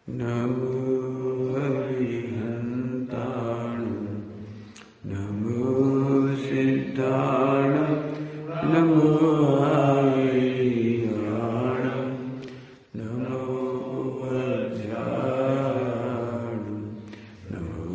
नमो हरिहन्ताणं नमो सिद्धाणं नमो हरियाणं नमो वज्राणं नमो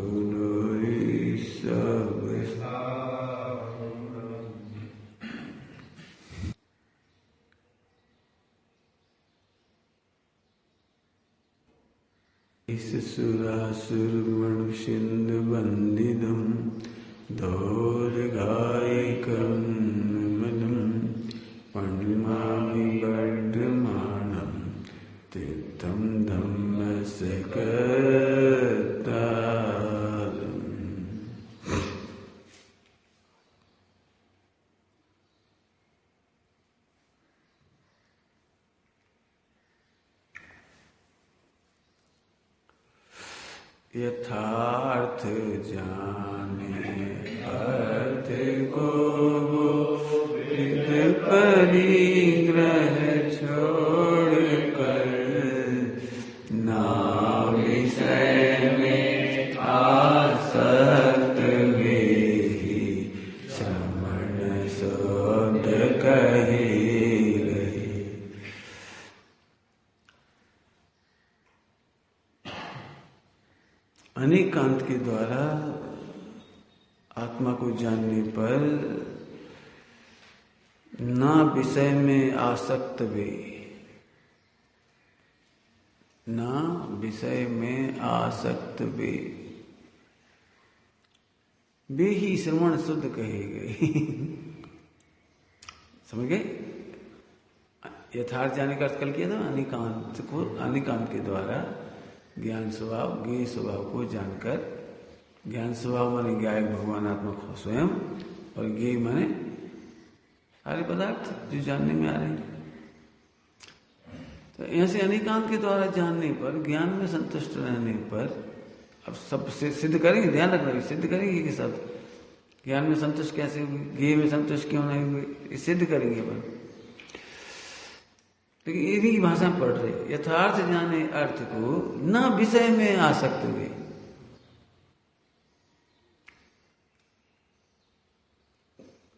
इस सुरासुरमणुषिन्दुवन्दितं दोर्गायिकं मदं प्रणमामि वर्धमानं तीर्थं धम्मसकतारम्। यथार्थ जाने अर्थ को विद परिग्रह छोड़ कर ना विषय में आसक्त वे ही श्रमण शोध कहे गए। अनेकांत के द्वारा आत्मा को जानने पर ना विषय में आसक्त वे, ना विषय में आसक्त वे ही श्रवण शुद्ध कहे गए। समझ गए? यथार्थ जाने का अर्थ कल किया था। अनेकांत को अनेकांत के द्वारा ज्ञान स्वभाव ज्ञेय स्वभाव को जानकर, ज्ञान स्वभाव माने ज्ञायक भगवान आत्मा स्वयं, और ज्ञेय माने सारे पदार्थ जो जानने में आ रहे हैं। तो ऐसे अनेकांत के द्वारा जानने पर, ज्ञान में संतुष्ट रहने पर, अब सब सिद्ध करेंगे, ध्यान रखना, सिद्ध करेंगे कि सब ज्ञान में संतुष्ट कैसे हुए, ज्ञेय में संतुष्ट क्यों नहीं हुए, सिद्ध करेंगे पर। लेकिन इन्हीं की भाषा में पढ़ रहे, यथार्थ जाने अर्थ को न विषय में आसक्त हुए।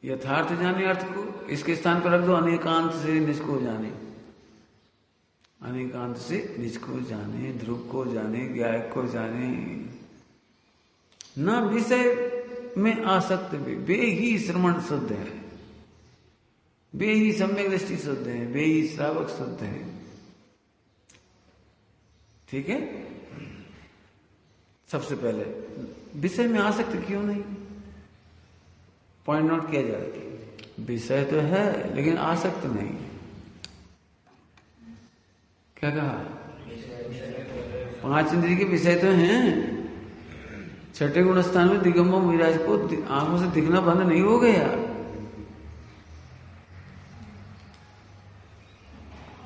यथार्थ जाने अर्थ को इसके स्थान पर रख दो, अनेकांत से निज को जाने। अनेकांत से निज को जाने, ध्रुव को जाने, ज्ञायक को जाने, न विषय में आसक्त वे ही श्रवण शुद्ध है, वे ही सम्यक दृष्टि शुद्ध है, वे ही श्रावक शुद्ध है। ठीक है? सबसे पहले विषय में आसक्त क्यों नहीं, पॉइंट नोट किया जाए। विषय तो है लेकिन आसक्त नहीं। क्या कहा? 5 इंद्रिय के विषय तो हैं। छठे गुण स्थान में दिगंबम विराज को आंखों से दिखना बंद नहीं हो गया।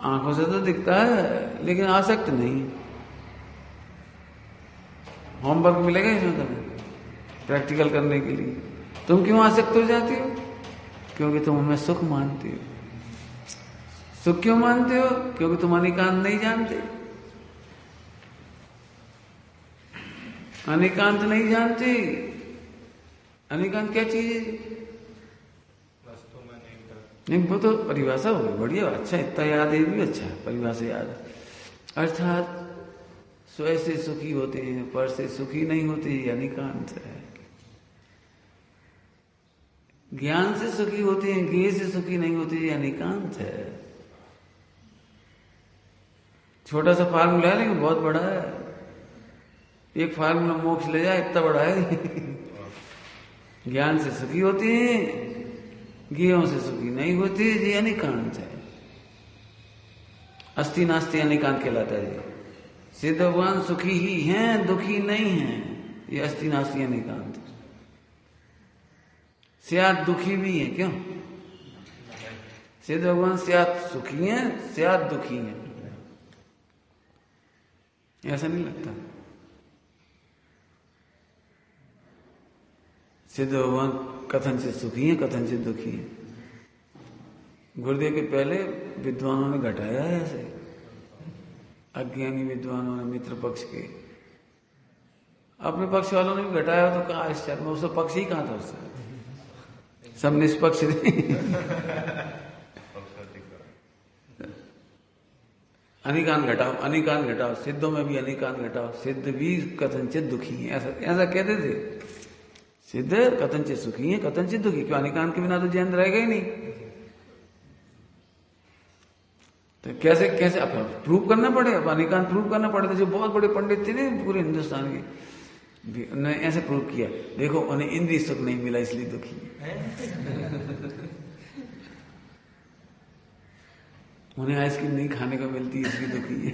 आंखों से तो दिखता है लेकिन आसक्त नहीं। होमवर्क मिलेगा इसमें तुम्हें प्रैक्टिकल करने के लिए। तुम क्यों आसक्त हो जाती हो? क्योंकि तुम उनमें सुख मानती हो। सुख क्यों मानते हो? क्योंकि तुम अनेकांत नहीं जानते। अनेकांत नहीं जानते। अनेकांत क्या चीज है? नहीं, वो तो परिभाषा होगी, बढ़िया, अच्छा, इतना याद है भी अच्छा है, परिभाषा याद है। अर्थात स्वयं से सुखी होते हैं, पर से सुखी नहीं होते, ये अनेकांत है। ज्ञान से सुखी होते हैं, ज्ञेय से सुखी नहीं होते, ये अनेकांत है। छोटा सा फार्मूला है लेकिन बहुत बड़ा है। एक फार्मूला मोक्ष ले जाए, इतना बड़ा है। ज्ञान से सुखी होते हैं, ज्ञेयों से सुखी नहीं होते, ये अनेकांत है। अस्ति नास्ति अनेकांत कहलाता है। सिद्ध भगवान सुखी ही हैं, दुखी नहीं हैं, ये अस्ति नास्ति अनेकांत। स्यात दुखी भी है, क्यों? सिद्ध भगवान स्यात सुखी हैं, स्यात दुखी हैं, ऐसा नहीं लगता। सिद्ध भगवान कथन से सुखी हैं, कथन से दुखी हैं। गुरुदेव के पहले विद्वानों ने घटाया है ऐसे। अज्ञानी विद्वानों ने मित्र पक्ष के, अपने पक्ष वालों ने भी घटाया तो कहा आश्चर्य में, उसका पक्ष ही कहां था उससे, सब निष्पक्ष नहीं। अनिकान घटाओ, अनिकान घटाओ, सिद्धों में भी अनिकान घटाओ, सिद्ध भी कथनचित दुखी है, ऐसा कहते थे। सिद्ध कथनचित सुखी है, कथनचित दुखी, क्यों? अनिकान के बिना तो जैन रहेगा ही नहीं। तो कैसे कैसे अब प्रूव करना पड़े, अब अनिकान प्रूव करना पड़े। तो जो बहुत बड़े पंडित थे ना पूरे हिंदुस्तान के, उन्होंने ऐसे प्रूव किया, देखो उन्हें इंद्रिय सुख नहीं मिला इसलिए दुखी है। उन्हें आइसक्रीम नहीं खाने को मिलती इसलिए दुखी है।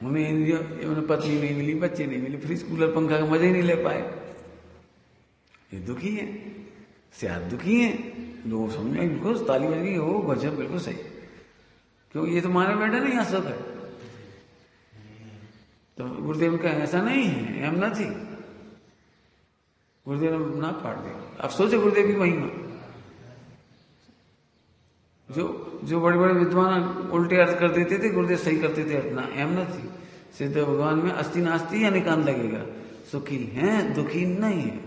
उन्हें पत्नी नहीं मिली, बच्चे नहीं मिले, फ्रिज कूलर पंखा का मजा ही नहीं ले पाए, ये दुखी है, शायद दुखी है। लोग समझे बिल्कुल ताली बज गई, हो गजब, बिल्कुल सही, क्योंकि ये तो माने बैठे नहीं, यहाँ सुख है। तो गुरुदेव ने कहा ऐसा नहीं है, एम ना थी। गुरुदेव ने ना फाड़ दिया। अब सोचे गुरुदेव की महिमा, जो बड़े बड़े विद्वान उल्टे अर्थ कर देते थे, गुरुदेव सही करते थे अर्थ, ना एम न थी। सिद्ध भगवान में अस्थि नास्ति या निकान लगेगा, सुखी है दुखी नहीं है।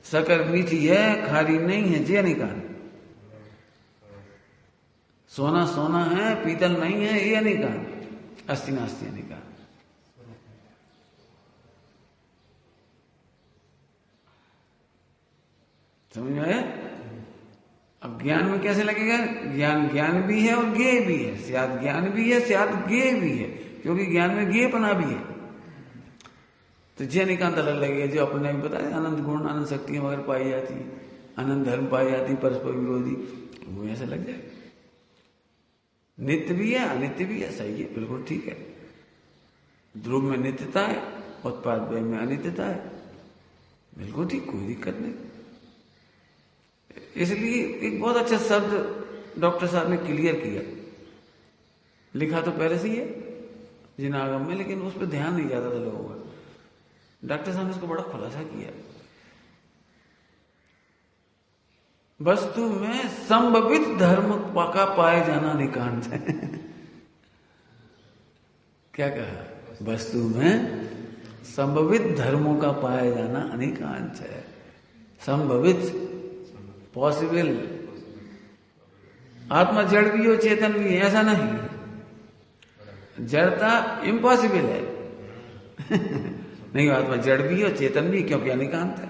शक्कर मीठी है खारी नहीं है, जे निकान। सोना सोना है पीतल नहीं है, ये निकान। अस्थि नास्ति या निकान। समझ में आया? अब ज्ञान में कैसे लगेगा? ज्ञान ज्ञान भी है और ज्ञेय भी है, स्यात् ज्ञान भी है स्यात् ज्ञेय भी है, क्योंकि ज्ञान में ज्ञेयपना भी है। तो जय निकांत अलग लगेगा, जो अपने भी बताया अनंत गुण अनंत शक्तियां मगर पाई जाती है, अनंत धर्म पाई जाती है परस्पर विरोधी, वो ऐसा लग जाएगा। नित्य भी है अनित्य भी है, सही है, बिल्कुल ठीक है। ध्रुव में नित्यता है, उत्पाद में अनित्यता है, बिल्कुल ठीक, कोई दिक्कत नहीं। इसलिए एक बहुत अच्छा शब्द डॉक्टर साहब ने क्लियर किया, लिखा तो पहले से ही है जिनागम में, लेकिन उस पर ध्यान नहीं जाता था लोगों का। डॉक्टर साहब ने इसको बड़ा खुलासा किया, वस्तु में संभवित धर्म का पाए जाना निकांत है। क्या कहा? वस्तु में संभवित धर्मों का पाए जाना अनिकांत है। संभवित पॉसिबल, आत्मा जड़ भी हो चेतन भी है, ऐसा नहीं। जड़ता इम्पॉसिबल है। नहीं, आत्मा जड़ भी हो चेतन भी, क्योंकि अनिकांत है।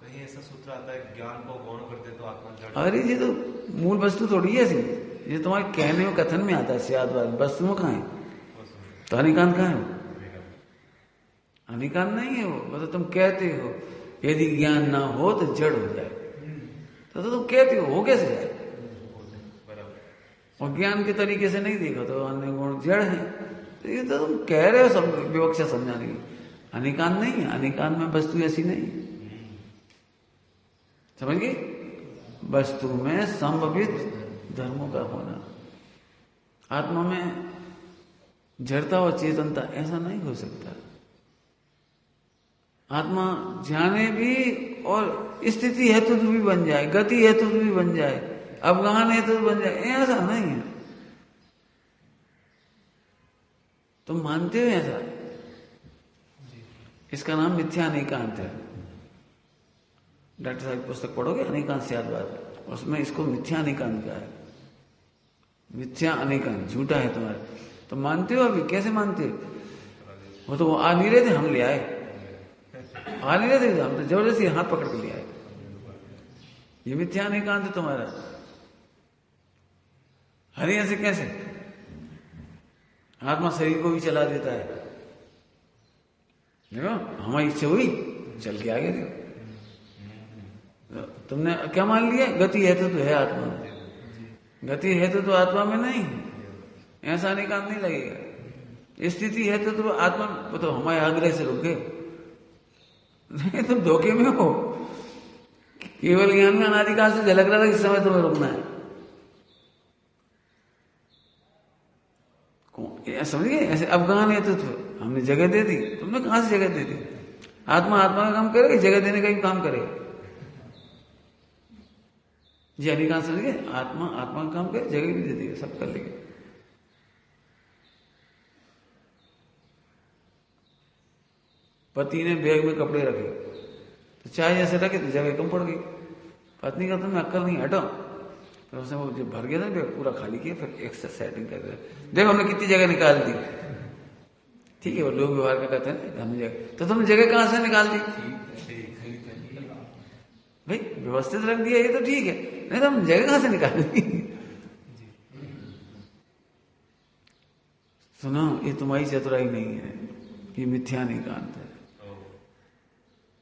कहीं ऐसा सूत्र आता है ज्ञान को गौण करते तो आत्मा जड़। अरे ये तो मूल वस्तु थोड़ी है ऐसी, ये तुम्हारे कहने में कथन में आता है, स्याद वस्तु में कहाँ है? तो अनिकांत कहाँ है? अनिकांत नहीं है वो, मतलब तुम कहते हो यदि ज्ञान ना हो तो जड़ हो जाए, तो तुम कहते हो कैसे जाए? और ज्ञान के तरीके से नहीं देखो तो अन्य गुण जड़ है, तो ये तो तुम कह रहे हो विवक्षा समझाने की। अनिकांत नहीं है, अनिकांत में वस्तु ऐसी नहीं, समझ गए? वस्तु में संभवित धर्मों का होना, आत्मा में जड़ता और चेतनता ऐसा नहीं हो सकता। आत्मा जाने भी और स्थिति हेतु भी बन जाए, गति हेतु भी बन जाए, अवगाहन हेतु बन जाए, ऐसा नहीं है। तुम मानते हो ऐसा? इसका नाम मिथ्या अनेकांत है। डॉक्टर साहब की पुस्तक पढ़ोगे अनेकांत स्याद्वाद, उसमें इसको मिथ्या अनेकांत का है। मिथ्या अनेकांत झूठा है तुम्हारा, तो मानते हो? अभी कैसे मानते हो? वो तो आ नहीं रहे थे, हम ले आए। आ नहीं रहे थे, हम तो जबरदस्ती हाथ पकड़ के ले आए। ये मिथ्या अनेकांत है तुम्हारा। हरे ऐसे कैसे? आत्मा शरीर को भी चला देता है, देखो हमारी इच्छा हुई चल के आगे। देखो तुमने क्या मान लिया? गति हेतु तो है आत्मा में, गति हेतु तो आत्मा में नहीं, ऐसा अनेकांत नहीं लगेगा। स्थिति हेतु तो आत्मा, तो हमारे आग्रह से रुक गए, नहीं तुम धोखे में हो। केवल ज्ञान में अनादिकाल से झलक रहा था, इस समय तुम्हें रुकना है। समझ गए? ऐसे अवगाहन हेतु तो हमने जगह दे दी, तुमने कहां से जगह दे दी? आत्मा आत्मा का काम करेगी, जगह देने का भी काम करेगा। जी अनिकांत समझ गए, आत्मा आत्मा का काम करे, जगह भी दे देगा, सब कर लेंगे। पति ने बैग में कपड़े रखे तो चाहे जैसे रखे तो जगह कम पड़ गई, पत्नी का तुम्हें अक्कल नहीं, हटो। फिर उसने वो जो भर गया था बैग पूरा खाली किया, फिर एक्स्ट्रा सेटिंग कर दिया, देखो हमने कितनी जगह निकाल दी। ठीक है, वो लोग व्यवहार का कहते हैं हमने जगह, तो तुमने जगह कहां से निकाल दी भाई? व्यवस्थित रख दिया ये तो ठीक है, नहीं तो हम जगह कहां से निकाल दी? सुनो, ये तुम्हारी चतुराई नहीं है, ये मिथ्या निकांत है।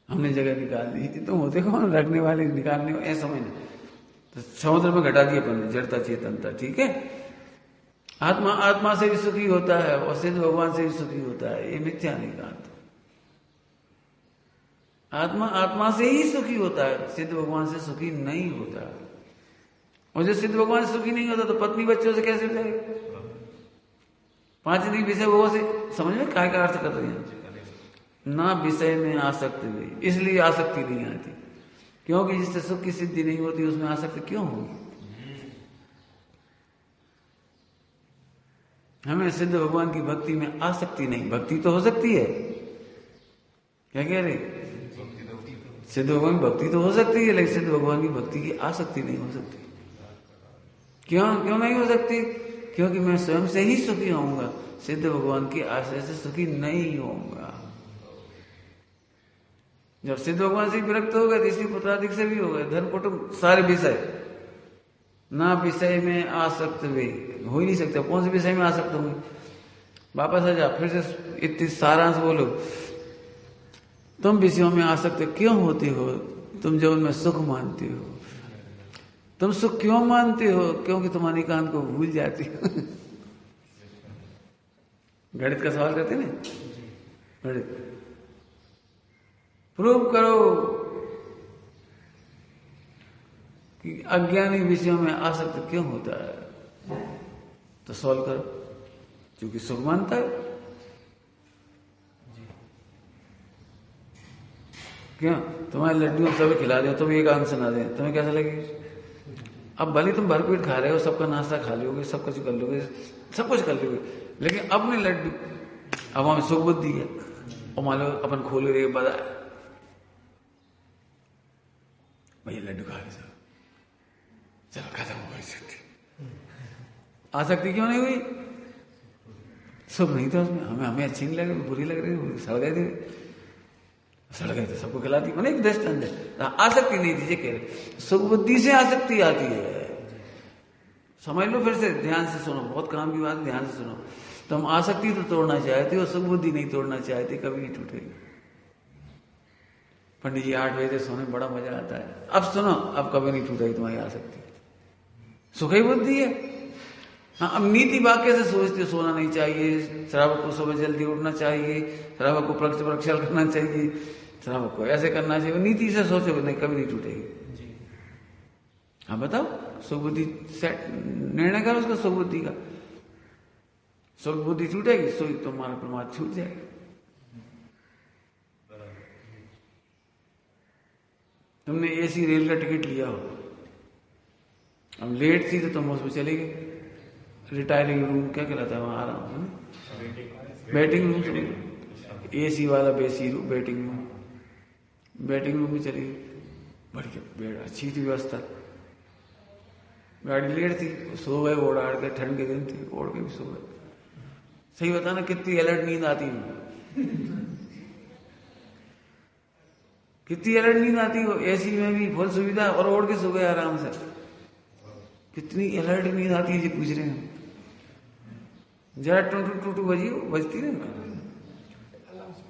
हमने जगह निकाल दी, तुम होते कौन रखने वाले, निकालने वाले, ऐसा समझना। तो समुद्र में घटा दिया अपन ने, जड़ता चेतनता, ठीक है। आत्मा आत्मा से भी सुखी होता है और सिद्ध भगवान से भी सुखी होता है, ये मिथ्या निकांत। आत्मा आत्मा से ही सुखी होता है, सिद्ध भगवान से सुखी नहीं होता। और जो सिद्ध भगवान से सुखी नहीं होता तो पत्नी बच्चों से कैसे हो जाएगा? 5 दिन विषय वो से समझ में काय का अर्थ कर रहे हैं ना, विषय में आसक्ति हुई, इसलिए आसक्ति नहीं आती, क्योंकि जिससे सुख की सिद्धि नहीं होती उसमें आसक्ति क्यों होगी? हमें सिद्ध भगवान की भक्ति में आसक्ति नहीं, भक्ति तो हो सकती है, क्या कह रहे? सिद्ध भगवान की भक्ति तो हो सकती है, लेकिन सिद्ध भगवान की भक्ति की आसक्ति नहीं हो सकती। क्यों क्यों नहीं हो सकती? क्योंकि मैं स्वयं से ही सुखी होऊंगा, सिद्ध भगवान की आश्रय से सुखी नहीं होऊंगा। जब सिद्ध भगवान से विरक्त होगा तो इसी पुत्रादिक से भी होगा, धन कुटुंब सारे विषय, ना विषय में आसक्त वे हो ही नहीं सकते। कौन से विषय में आसक्त होंगे? वापस आ जा, फिर से इतनी सारांश बोलो। तुम विषयों में आसक्त क्यों होते हो? तुम जो उनमें सुख मानते हो। तुम सुख क्यों मानते हो? क्योंकि तुम अनिकांत को भूल जाती हो। गणित का सवाल करते ना, गणित प्रूव करो कि अज्ञानी विषयों में आसक्त क्यों होता है, तो सॉल्व करो, क्योंकि सुख मानता है। क्यों? तुम्हारे लड्डू सब खिला दे, तुम एक आंसर सुना दें, तुम्हें कैसा लगेगा? अब भले तुम भरपेट खा रहे हो, सबका नाश्ता खा लोगे, सब कुछ कर लोगे, सब कुछ कर लोगे, लेकिन अपने लड्डू, अब हमें सुख बुद्धि है और मान लो अपन खोल रहे बता भैया लड्डू खा ले, चलो खत्म हो गई सकती। आसक्ति क्यों नहीं हुई? सुख नहीं था उसमें, हमें अच्छी नहीं लग रही, बुरी लग रही, सड़ गए थे, सड़ गए थे, सबको खिला दी, मैंने एक दृष्टांत है। आसक्ति नहीं थी, कह रहे सुख बुद्धि से आसक्ति आती है। समझ लो, फिर से ध्यान से सुनो, बहुत काम की बात, ध्यान से सुनो। तुम आसक्ति तो तोड़ना चाहते हो, सुख बुद्धि नहीं तोड़ना चाहते, कभी नहीं टूटेगी। पंडित जी 8 बजे सोने में बड़ा मजा आता है, अब सुनो, अब कभी नहीं टूटेगी तुम्हारी आसक्ति, सुख ही बुद्धि है। हाँ, अब नीति वाक्य से सोचते हो सोना नहीं चाहिए, श्रावक को सुबह जल्दी उठना चाहिए, श्रावक को प्रक्षाल करना चाहिए, श्रावक को ऐसे करना चाहिए, नीति से सोचो, नहीं कभी नहीं टूटेगी। हाँ बताओ, सुख बुद्धि सेट निर्णय करो उसका, सुख बुद्धि का। सुख बुद्धि छूटेगी, सो तुम्हारा प्रमाद छूट जाएगा। तुमने एसी रेल का टिकट लिया हो, अब लेट थी तो तुम उसमें चले गए, रिटायरिंग रूम क्या कहलाता है वहां, आराम, बैटिंग रूम, एसी वाला बेसी रूम, बैटिंग रूम में चले गए, बढ़िया अच्छी थी व्यवस्था, गाड़ी लेट थी, सो गए ओढ़ आड़ के, ठंड के दिन थे, ओढ़ के भी सो गए। सही बताना कितनी अलर्ट नींद आती है, कितनी अलर्ट नींद आती हो, एसी में भी फुल सुविधा और ओढ़ के सो गए आराम से, कितनी अलर्ट नींद आती है, ये पूछ रहे हैं। जरा टू बजती है ना,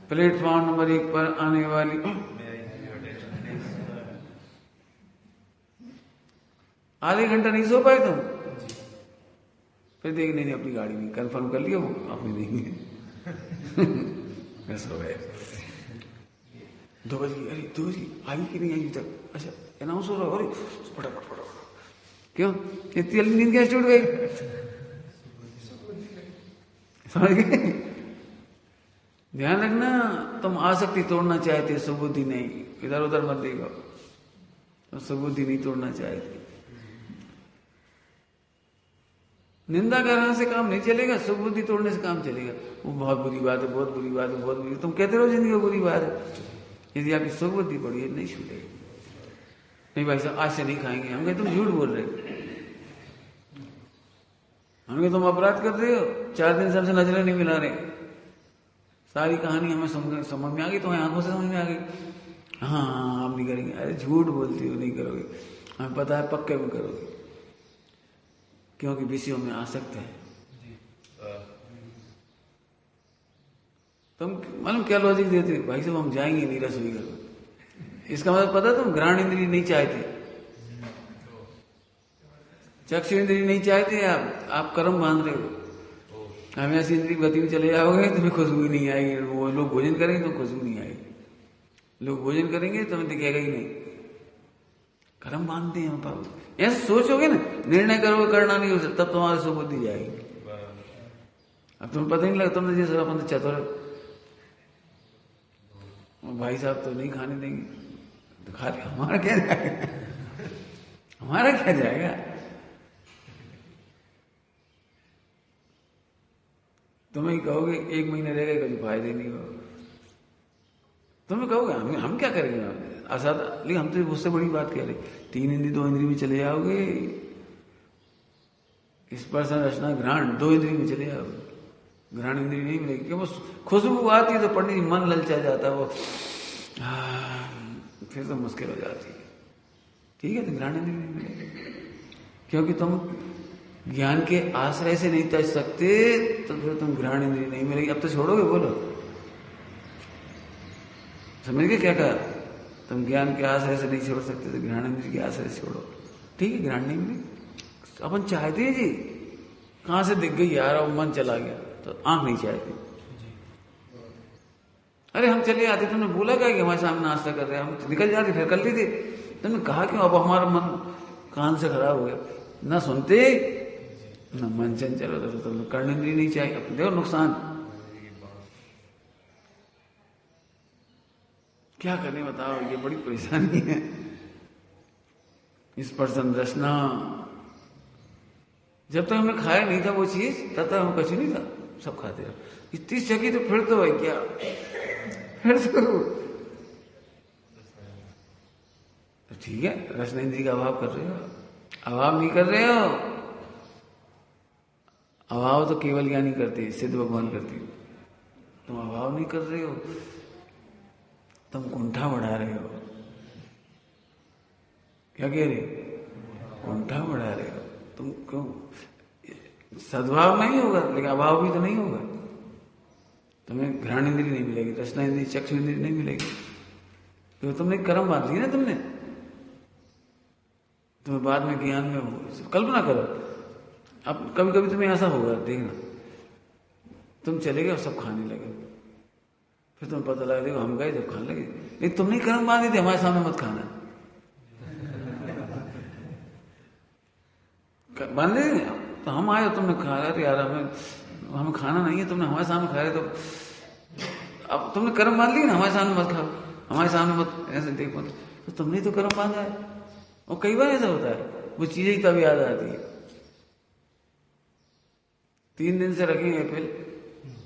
प्लेटफॉर्म नंबर 1 पर आने वाली आधे घंटा नहीं सो पाए तुम, फिर देख नहीं अपनी गाड़ी में कंफर्म कर लिया, वो अपनी नहीं है। सो गए 2 बजे, अरे 2 बजे आई कि नहीं आई तक, अच्छा अनाउंस हो रहा, अरे फटाफट, क्यों इतनी जल्दी नींद कैसे टूट गई? समझ गए? ध्यान रखना, तुम आसक्ति तोड़ना चाहते, सुबुद्धि नहीं, इधर उधर मत देखो, तुम सुबुद्धि नहीं तोड़ना चाहते। निंदा करने से काम नहीं चलेगा, सुख बुद्धि तोड़ने से काम चलेगा। वो बहुत बुरी बात है, बहुत बुरी बात है, बहुत बुरी। तुम कहते रहो जिंदगी बुरी बात है, यदि आपकी सुख बुद्धि पड़ी है नहीं छूटेगी। नहीं भाई साहब आज से नहीं खाएंगे, हम कहे तुम झूठ बोल रहे हो, हम कहे तुम अपराध कर रहे हो, 4 दिन से हमसे नजरें नहीं मिला रहे। सारी कहानी हमें समझ में आ गई, तुम्हें आंखों से समझ में आ गई। हाँ आप नहीं करेंगे, अरे झूठ बोलती हो, नहीं करोगे, हमें पता है पक्के में करोगे, क्योंकि विषयों में आसक्त है। तुम मालूम क्या लॉजिक देते भाई साहब, हम जाएंगे नहीं रसोई घर में, इसका मतलब पता तुम घ्राण इंद्रिय नहीं चाहते, चक्षु इंद्रिय नहीं चाहते, आप कर्म बांध रहे हो। हमें ऐसी इंद्रिय गति में चले जाओगे तुम्हें खुशबू नहीं आएगी, वो लोग भोजन करेंगे तो खुशबू नहीं आएगी, लोग भोजन करेंगे तुम्हें दिखेगा ही नहीं, कर्म बांधते हैं हम। ऐसे सोचोगे ना, निर्णय करोगे करना नहीं हो सकता, तब तुम्हारी सुबुद्धि जाएगी। अब तुम्हें पता नहीं लगा, तुमने जैसे अपन तो चतुर भाई साहब तो नहीं खाने देंगे, तो खा लिया, हमारा क्या जाएगा, हमारा क्या जाएगा। तुम्हें कहोगे 1 महीने रहेगा, कभी फायदे नहीं हो, तुम्हें कहोगे हम क्या करेंगे आसाद, लेकिन हम तो उससे बड़ी बात कह रहे, 3 इंद्रिय 2 इंद्रिय में चले जाओगे, स्पर्शन रचना घ्राण 2 इंद्रिय में चले जाओगे, घ्राण इंद्रिय नहीं मिलेगी। क्या वो खुशबू आती है तो पंडित जी मन ललचा जाता है, वो फिर तो मुश्किल हो जाती है। ठीक है, तो घ्राण इंद्रिय नहीं मिलेगी, क्योंकि तुम ज्ञान के आश्रय से नहीं तज सकते, तो फिर तुम घ्राण इंद्रिय नहीं मिलेगी। अब तो छोड़ोगे, बोलो समझ गए क्या कहा, तुम ज्ञान के आश्रय से नहीं छोड़ सकते तो घ्राण इंद्रिय के आश्रय से छोड़ो। ठीक है, घ्राण नहीं मिलेगी। अपन चाहते हैं जी, कहां से दिख गई यार, और मन चला गया, तो आंख नहीं चाहती। अरे हम चले आते, तुमने बोला क्या कि हमारे सामने नाश्ता कर रहे हैं, हम निकल जाते, फिर कर लेते। तुमने कहा क्यों, अब हमारा मन कान से खराब हो गया, ना सुनते ना मन चंचल होता, तो तुम कर्णेंद्रिय नहीं चाहिए, अपने देखो नुकसान क्या करने बताओ, ये बड़ी परेशानी है। इस पर्सन रचना, जब तक हमने खाया नहीं था वो चीज, तब तक हमें कुछ नहीं था, सब खाते रहो। इतनी चकी तो फिर तो भाई क्या, फिर तो ठीक है, रचना इंद्रिय का अभाव कर रहे हो, अभाव नहीं कर रहे हो, अभाव तो केवल ज्ञानी करते, सिद्ध भगवान करते, तुम अभाव नहीं कर रहे हो, तुम कुंठा बढ़ा रहे हो। क्या कह रहे हो, कुंठा बढ़ा रहे हो तुम, क्यों सद्भाव नहीं होगा, लेकिन अभाव भी तो नहीं होगा, तुम्हें घ्राण इंद्रिय नहीं मिलेगी, रचना इंद्रिय चक्षु इंद्रिय नहीं मिलेगी, तो तुमने कर्म बांध लिया ना, तुमने तुम्हें बाद में ज्ञान में हो, कल्पना करो, अब कभी कभी तुम्हें ऐसा होगा, देखना तुम चले गए और सब खाने लगे, फिर तुम्हें पता लगा देखो हम गए जब खाने लगे, लेकिन तुमने कर्म बांधे थे हमारे सामने मत खाना, बांध ले, तो हम आए तुमने खा रहे यार, हमें खाना नहीं है, तुमने हमारे सामने खाया, तो अब तुमने कर्म बांध लिया ना, हमारे सामने मत खाओ, हमारे सामने मत ऐसे देखो, तो तुमने तो कर्म बांधा है। और कई बार ऐसा होता है, वो चीजें ही तब याद आती है। 3 दिन से रखेंगे एप्पल,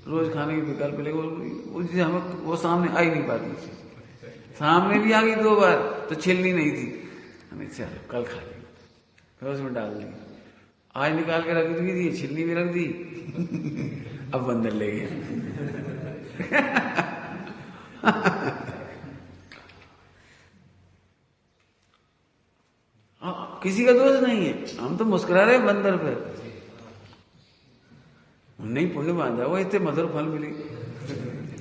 रोज खाने के विकल्प, लेकिन वो चीज हमें वो सामने आ ही नहीं पाती, सामने भी आ गई 2 बार तो छिलनी नहीं थी, हमें चलो कल खा लेंगे, फिर उसमें डाल देंगे, आज निकाल के रख दी, छिलनी भी रख दी, अब बंदर ले गया। किसी का दोष नहीं है, हम तो मुस्कुरा रहे बंदर पे, नहीं पुण्य बांधा वो, इतने मधुर फल मिले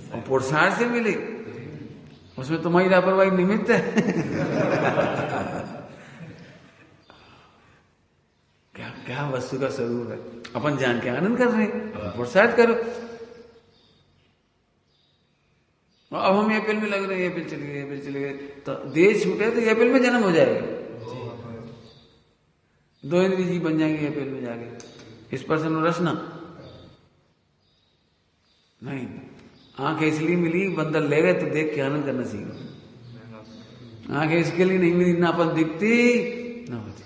और पुरुषार्थ से मिले, उसमें तुम्हारी लापरवाही निमित्त है। क्या क्या वस्तु का स्वरूप है, अपन जान के आनंद कर रहे हैं, पुरुषार्थ करो। अब हम एप्पल में लग रहे हैं, एप्पल चले गए, एप्पल चले गए, तो देश छूटे तो एप्पल में जन्म हो जाएगा, 2 इंद्रिय जीव बन जाएंगे एप्पल में जाके, स्पर्शन और रचना नहीं। आंखें इसलिए मिली, बंदर ले गए तो देख के आनंद करना सीखो, आंखें इसके लिए नहीं मिली, ना अपन दिखती ना होती,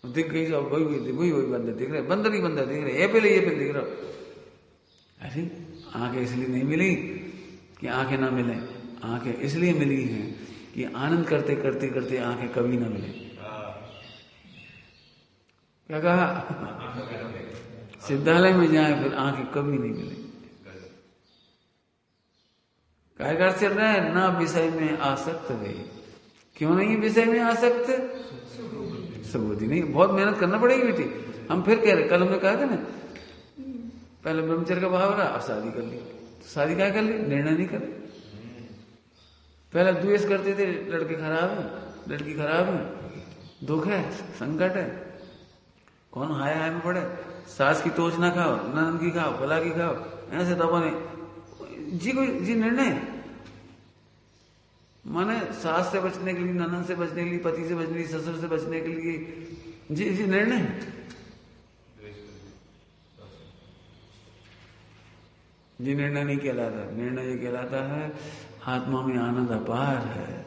दिख गई तो वही बंदर दिख रहे, बंदर ही बंदर दिख रहे, ये पहले दिख रहा। अरे आंखें इसलिए नहीं मिली कि आंखें ना मिले, आंखें इसलिए मिली हैं कि आनंद करते करते करते आंखें कभी ना मिले। क्या कहा? सिद्धालय में जाए फिर आंखें कभी नहीं मिले। कार्यकार चल रहा है ना विषय में आसक्त वे। क्यों नहीं विषय में आसक्त? सबूती नहीं, बहुत मेहनत करना पड़ेगी बेटी। हम फिर कह रहे, कल हमने कहा था ना, पहले ब्रह्मचर्य का भाव रहा, अब शादी कर ली। तो शादी क्या कर ली? निर्णय नहीं करे। पहले द्वेष करते थे, लड़के खराब है, लड़की खराब है, दुख है, संकट है, कौन हाय हाय में पड़े, सास की तोच ना खाओ, ननद की खाओ, फला की खाओ, ऐसे दबा नहीं जी निर्णय माने सास से बचने के लिए, ननद से बचने के लिए, पति से बचने के लिए, ससुर से बचने के लिए जी निर्णय। जी निर्णय नहीं कहलाता। निर्णय ये कहलाता है आत्मा में आनंद अपार है,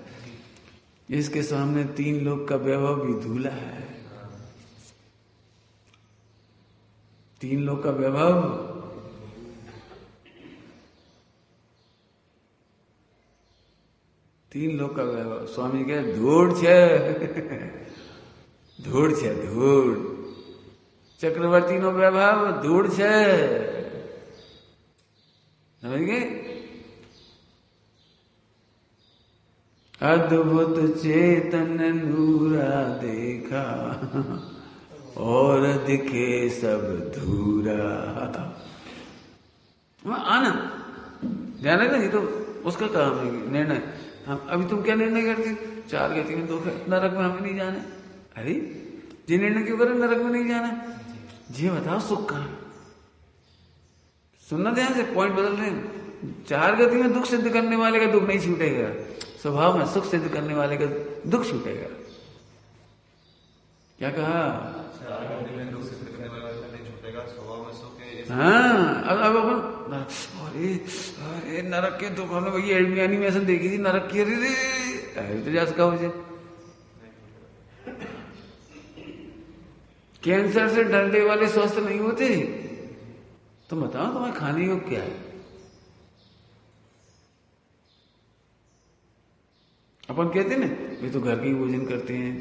इसके सामने 3 लोक का वैभव भी धूला है। 3 लोक का वैभव, 3 लोक का वैभव स्वामी के धूड़ छे धूड़ छे, धूड़ चक्रवर्ती नो वैभव धूड़ छे, समझ गए? अद्भुत चेतन नूरा देखा और दिखे सब धूरा। आनंद ध्यान रखना, ये तो उसका काम है निर्णय। हम अभी तुम क्या निर्णय करती? 4 गति में दुख है, नरक में हमें नहीं जाना। अरे ये निर्णय क्यों करे नरक में नहीं जाना? ये बताओ सुख कहां? सुनना ध्यान से, पॉइंट बदल रहे हैं। 4 गति में दुख सिद्ध करने वाले का दुख नहीं छूटेगा, स्वभाव में सुख सिद्ध करने वाले का दुख छूटेगा। क्या कहा? 4 गति में दुख सिद्ध करने वाले का नहीं छूटेगा, स्वभाव में सुख है। हाँ, अब अपन अरे नरक के दुख, हमने वही एनिमेशन देखी थी नरक की। अरे तो जा सका हो जाए। कैंसर से डरने वाले स्वस्थ नहीं होते। तुम बताओ तुम्हें खाने योग क्या है? अपन कहते ना वे तो घर के ही भोजन करते हैं,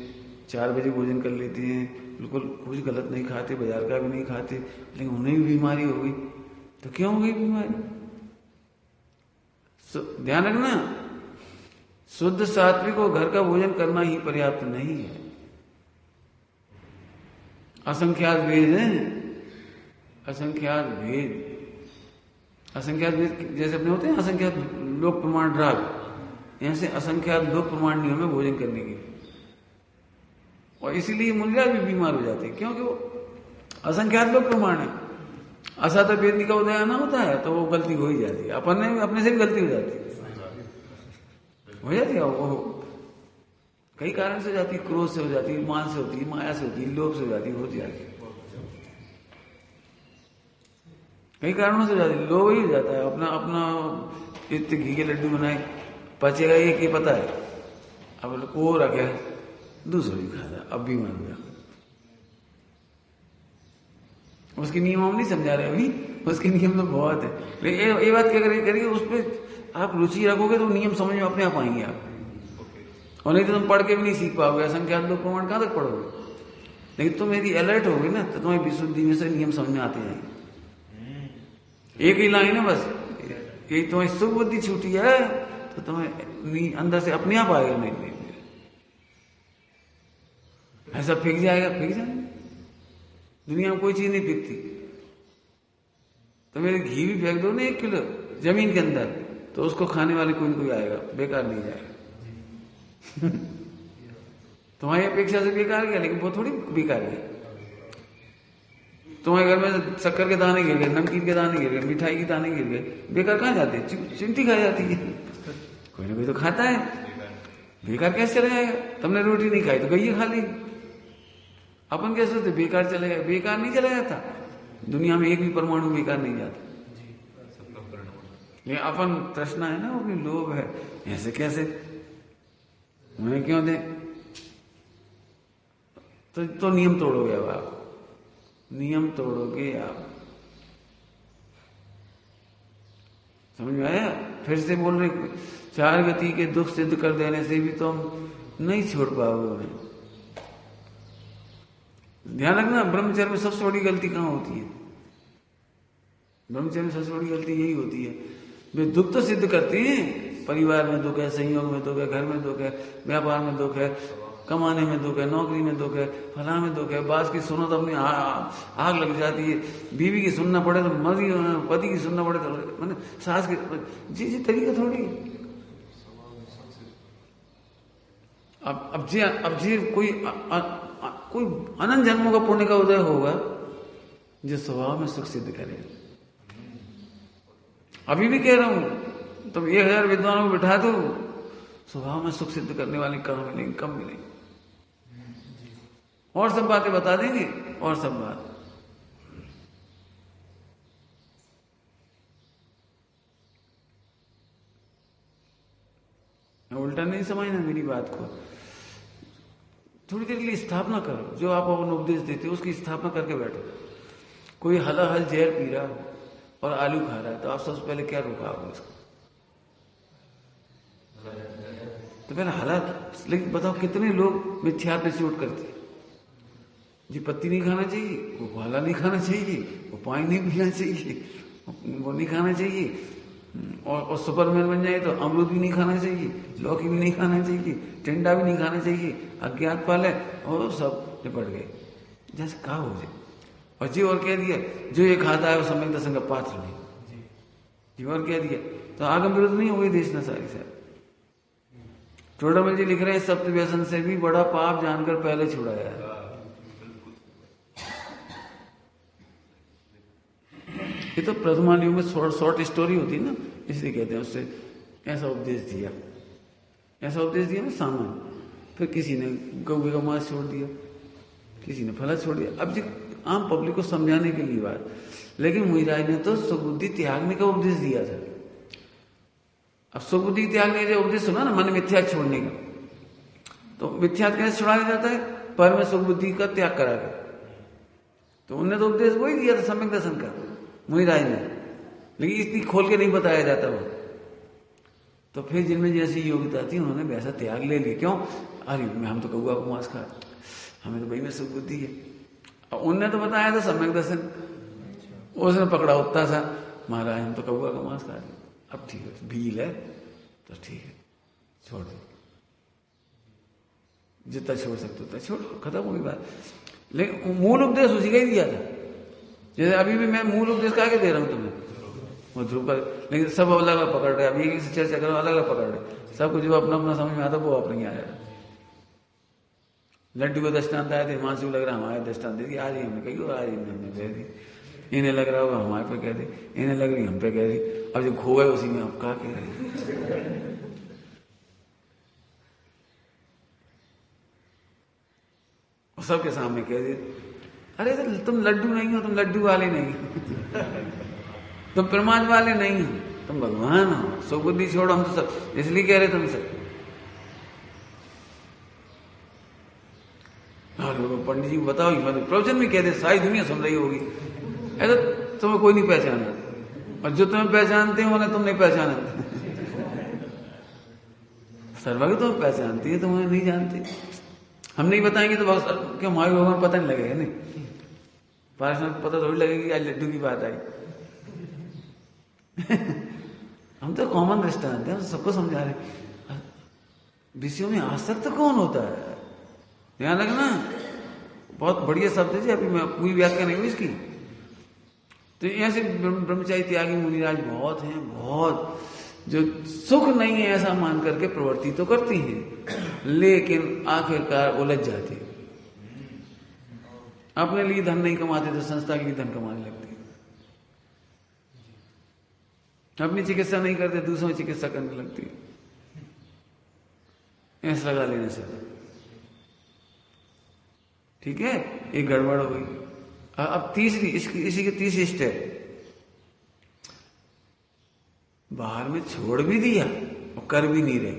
4 बजे भोजन कर लेते हैं, बिल्कुल कुछ गलत नहीं खाते, बाजार का भी नहीं खाते, लेकिन उन्हें भी बीमारी हो गई। तो क्यों हो गई बीमारी? ध्यान रखना, शुद्ध सात्विक को घर का भोजन करना ही पर्याप्त नहीं है। असंख्यात भेद हैं, असंख्यात भेद। असंख्यात भेद जैसे अपने होते हैं असंख्यात लोक प्रमाण राग, ऐसे असंख्यात लोक प्रमाण नियम में भोजन करने के। और इसीलिए मुनिराज भी बीमार हो जाते हैं, क्योंकि वो असंख्यात लोक प्रमाण है। असत वेदनी का उदय आना होता है तो वो गलती हो ही जाती है, अपने से भी गलती हो जाती है, वो कई कारण से हो जाती है। क्रोध से हो जाती है, मान से होती है, माया से होती है, लोभ से हो जाती है, कई कारणों से हो जाती है। लोभ ही हो जाता है, अपना इतने घी के लड्डू बनाए, पचेगा ये पता है, अब वो रखे दूसरा भी खाता, अब भी मान गया। उसके नियम हम नहीं समझा रहे अभी, उसके नियम तो बहुत है, लेकिन ये बात क्या करिए, उस पर आप रुचि रखोगे तो नियम समझ में अपने आप आएंगे आप, और नहीं तो तुम पढ़ के भी नहीं सीख पाओगे। असंख्यात लोक प्रमाण कहां तक पढ़ोगे? लेकिन तुम यदि अलर्ट होगे ना तो तुम्हें विशुद्धि में से नियम समझ में आते जाएंगे। एक ही लाइन है बस, यही तुम्हें सुख बुद्धि छूटी है तो तुम्हें अंदर से अपने आप आएगा। नहीं ऐसा फेंक जाएगा, फेंक जाएगा। दुनिया में कोई चीज नहीं फेंकती। तो मेरे घी भी फेंक दो ना 1 किलो जमीन के अंदर, तो उसको खाने वाले कोई ना कोई आएगा, बेकार नहीं जाएगा। तुम्हारी अपेक्षा से बेकार गया, लेकिन वो थोड़ी बेकार है। तुम्हारे घर में शक्कर के दाने गिर गए, नमकीन के दाने गिर गए, मिठाई के दाने गिर गए, बेकार कहां जाते? चिमटी खाई जाती है, कोई ना कोई तो खाता है, बेकार कैसे चला जाएगा? तुमने रोटी नहीं खाई तो गई खा ली। अपन कैसे सोचते बेकार चले गए? बेकार नहीं चला जाता, दुनिया में एक भी परमाणु बेकार नहीं जाता। लेकिन अपन तृष्णा है ना, अपनी लोभ है, ऐसे कैसे उन्हें क्यों दे? तो नियम तोड़ोगे। अब आप नियम तोड़ोगे आप। समझ में आया? फिर से बोल रहे, 4 गति के दुख सिद्ध कर देने से भी तो हम नहीं छोड़ पाओगे उन्हें। ध्यान रखना, ब्रह्मचर्य में सबसे बड़ी गलती कहां होती है? ब्रह्मचर्य में सबसे बड़ी गलती यही होती है, वे दुख तो सिद्ध करते हैं, परिवार में दुख है, संयोग में दुख है, घर में दुख है, व्यापार में दुख है, कमाने में दुख है, नौकरी में दुख है, फलां में दुख है, बास की सुनो तो अपनी आग लग जाती है, बीवी की सुनना पड़े तो मर्जी, पति की सुनना पड़े तो मैंने सास की, जी तरीका थोड़ी। अब जी कोई अनंत जन्मों का पुण्य का उदय होगा जो स्वभाव में सुख सिद्ध करे। अभी भी कह रहा हूं, तुम 1000 विद्वानों को बिठा दो, स्वभाव में सुख सिद्ध करने वाले कहां मिलेंगे? कम मिलेंगे। और सब बातें बता देंगे, और सब बात। उल्टा नहीं समझना मेरी बात को। थोड़ी देर के लिए स्थापना करो, जो आप अपन उपदेश देते हो उसकी स्थापना करके बैठो। कोई हलाहल जहर पी रहा हो और आलू खा रहा है, तो आप सबसे पहले क्या रोकाओगे उसको? तो पहले हालात। लेकिन बताओ कितने लोग मिथ्यात्व में चोट करते हैं। जी पत्ती नहीं खाना चाहिए, वो भाला नहीं खाना चाहिए, वो पानी नहीं पीना चाहिए, वो नहीं खाना चाहिए, और सुपरमैन बन जाए तो अमरूद भी नहीं खाना चाहिए, लौकी भी नहीं खाना चाहिए, टिंडा भी नहीं खाना चाहिए, अज्ञात पाल है, और सब निपट गए जैसे कहा हो जाए। और जी और कह दिया जो ये खाता है वो सम्यक दर्शन का पात्र नहीं। जी और कह दिया तो आगम विरुद्ध नहीं हो गई देश न सारी साहब। चोड़ामल जी लिख रहे हैं, सप्त व्यसन से भी बड़ा पाप जानकर पहले छुड़ाया है। ये तो प्रथमान युग में शॉर्ट स्टोरी होती है ना, इसलिए कहते हैं उससे ऐसा उपदेश दिया, ऐसा उपदेश दिया ना सामान्य। फिर किसी ने गौ का मांस छोड़ दिया, किसी ने फला छोड़ दिया। अब जी आम पब्लिक को समझाने के लिए बात। लेकिन मुनिराज ने तो सुबुद्धि त्यागने का उपदेश दिया था। अब सुबुद्धि त्यागने का उपदेश सुना ना, मन मिथ्या छोड़ने का, तो मिथ्या कैसे छुड़ाया जाता है? पर में सुबुद्धि का त्याग करा के। तो उन्होंने तो उपदेश वही दिया था सम्यक दर्शन का मुनिराज ने, लेकिन इतनी खोल के नहीं बताया जाता वो। तो फिर जिनमें जैसी योग्यता थी उन्होंने वैसा त्याग ले लिया। क्यों? अरे हम तो कौआ को मांस खा, हमें तो वही में सुख बुद्धि है। और उनने तो बताया था सम्यक दर्शन, उसने पकड़ा उतना सा, महाराज हम तो कौआ का मांस खा रहे। अब ठीक है, भील है तो ठीक है, छोड़ दो, जितना छोड़ सकते उतना छोड़ो, खत्म हो गई बात। लेकिन मूल उपदेश उसी का ही दिया था। जैसे अभी भी मैं मूल उपदेश का दे रहा हूं तुम्हें, वो ध्रुव का, लेकिन सब अलग अलग पकड़ रहे। अभी एक से चर्चा करो, अलग अलग पकड़ रहे। सबको जो अपना अपना समझ में आता वो अपने आया। लड्डू को दृष्टांत आया थे, हिमांशु लग रहा हमारे दृष्टांत दे दी, आज ही हमने कही, आज ही हमने कह दी। इन्हें लग रहा होगा हमारे पे कह दी, इन्हें लग रही हम पे कह दी। अब जो खो गए उसी में आप क्या कह रहे? सबके सामने कह दी, अरे तुम लड्डू नहीं हो, तुम लड्डू वाले नहीं तुम प्रमाद वाले नहीं हो, तुम भगवान हो। सुबुद्धि छोड़ो, हम तो सब इसलिए कह रहे तुमसे। पंडित जी को बताओ, प्रवचन में कह दे, सारी दुनिया सुन रही होगी, ऐसा तुम्हें कोई नहीं पहचाना, और जो तुम्हें पहचानते हो उन्हें तुम नहीं पहचानते। सर्वज्ञ तुम्हें पहचानती है, तुम्हें नहीं जानते। हम नहीं बताएंगे तो क्यों हमारे भगवान पता नहीं लगेगा? नहीं, पार्षद पता थोड़ी लगेगी आज लड्डू की बात आई। हम तो कॉमन दृष्टांत है, हम सबको समझा रहे। विषयों में आसक्त कौन होता है? ध्यान रखना, बहुत बढ़िया शब्द है जी, अभी मैं पूरी व्याख्या नहीं हुई इसकी। तो ऐसे ब्रह्मचारी त्यागी मुनिराज बहुत हैं, बहुत, जो सुख नहीं है ऐसा मान करके प्रवृत्ति तो करती हैं, लेकिन आखिरकार उलझ जाती है। अपने लिए धन नहीं कमाते तो संस्था के लिए धन कमाने लगती है। अपनी चिकित्सा नहीं करते, दूसरों की चिकित्सा करने लगती है, ऐसा लगा लेने से। ठीक है, एक गड़बड़ हो गई। अब तीसरी, इसी की तीसरी स्टेप, बाहर में छोड़ भी दिया और कर भी नहीं रहे।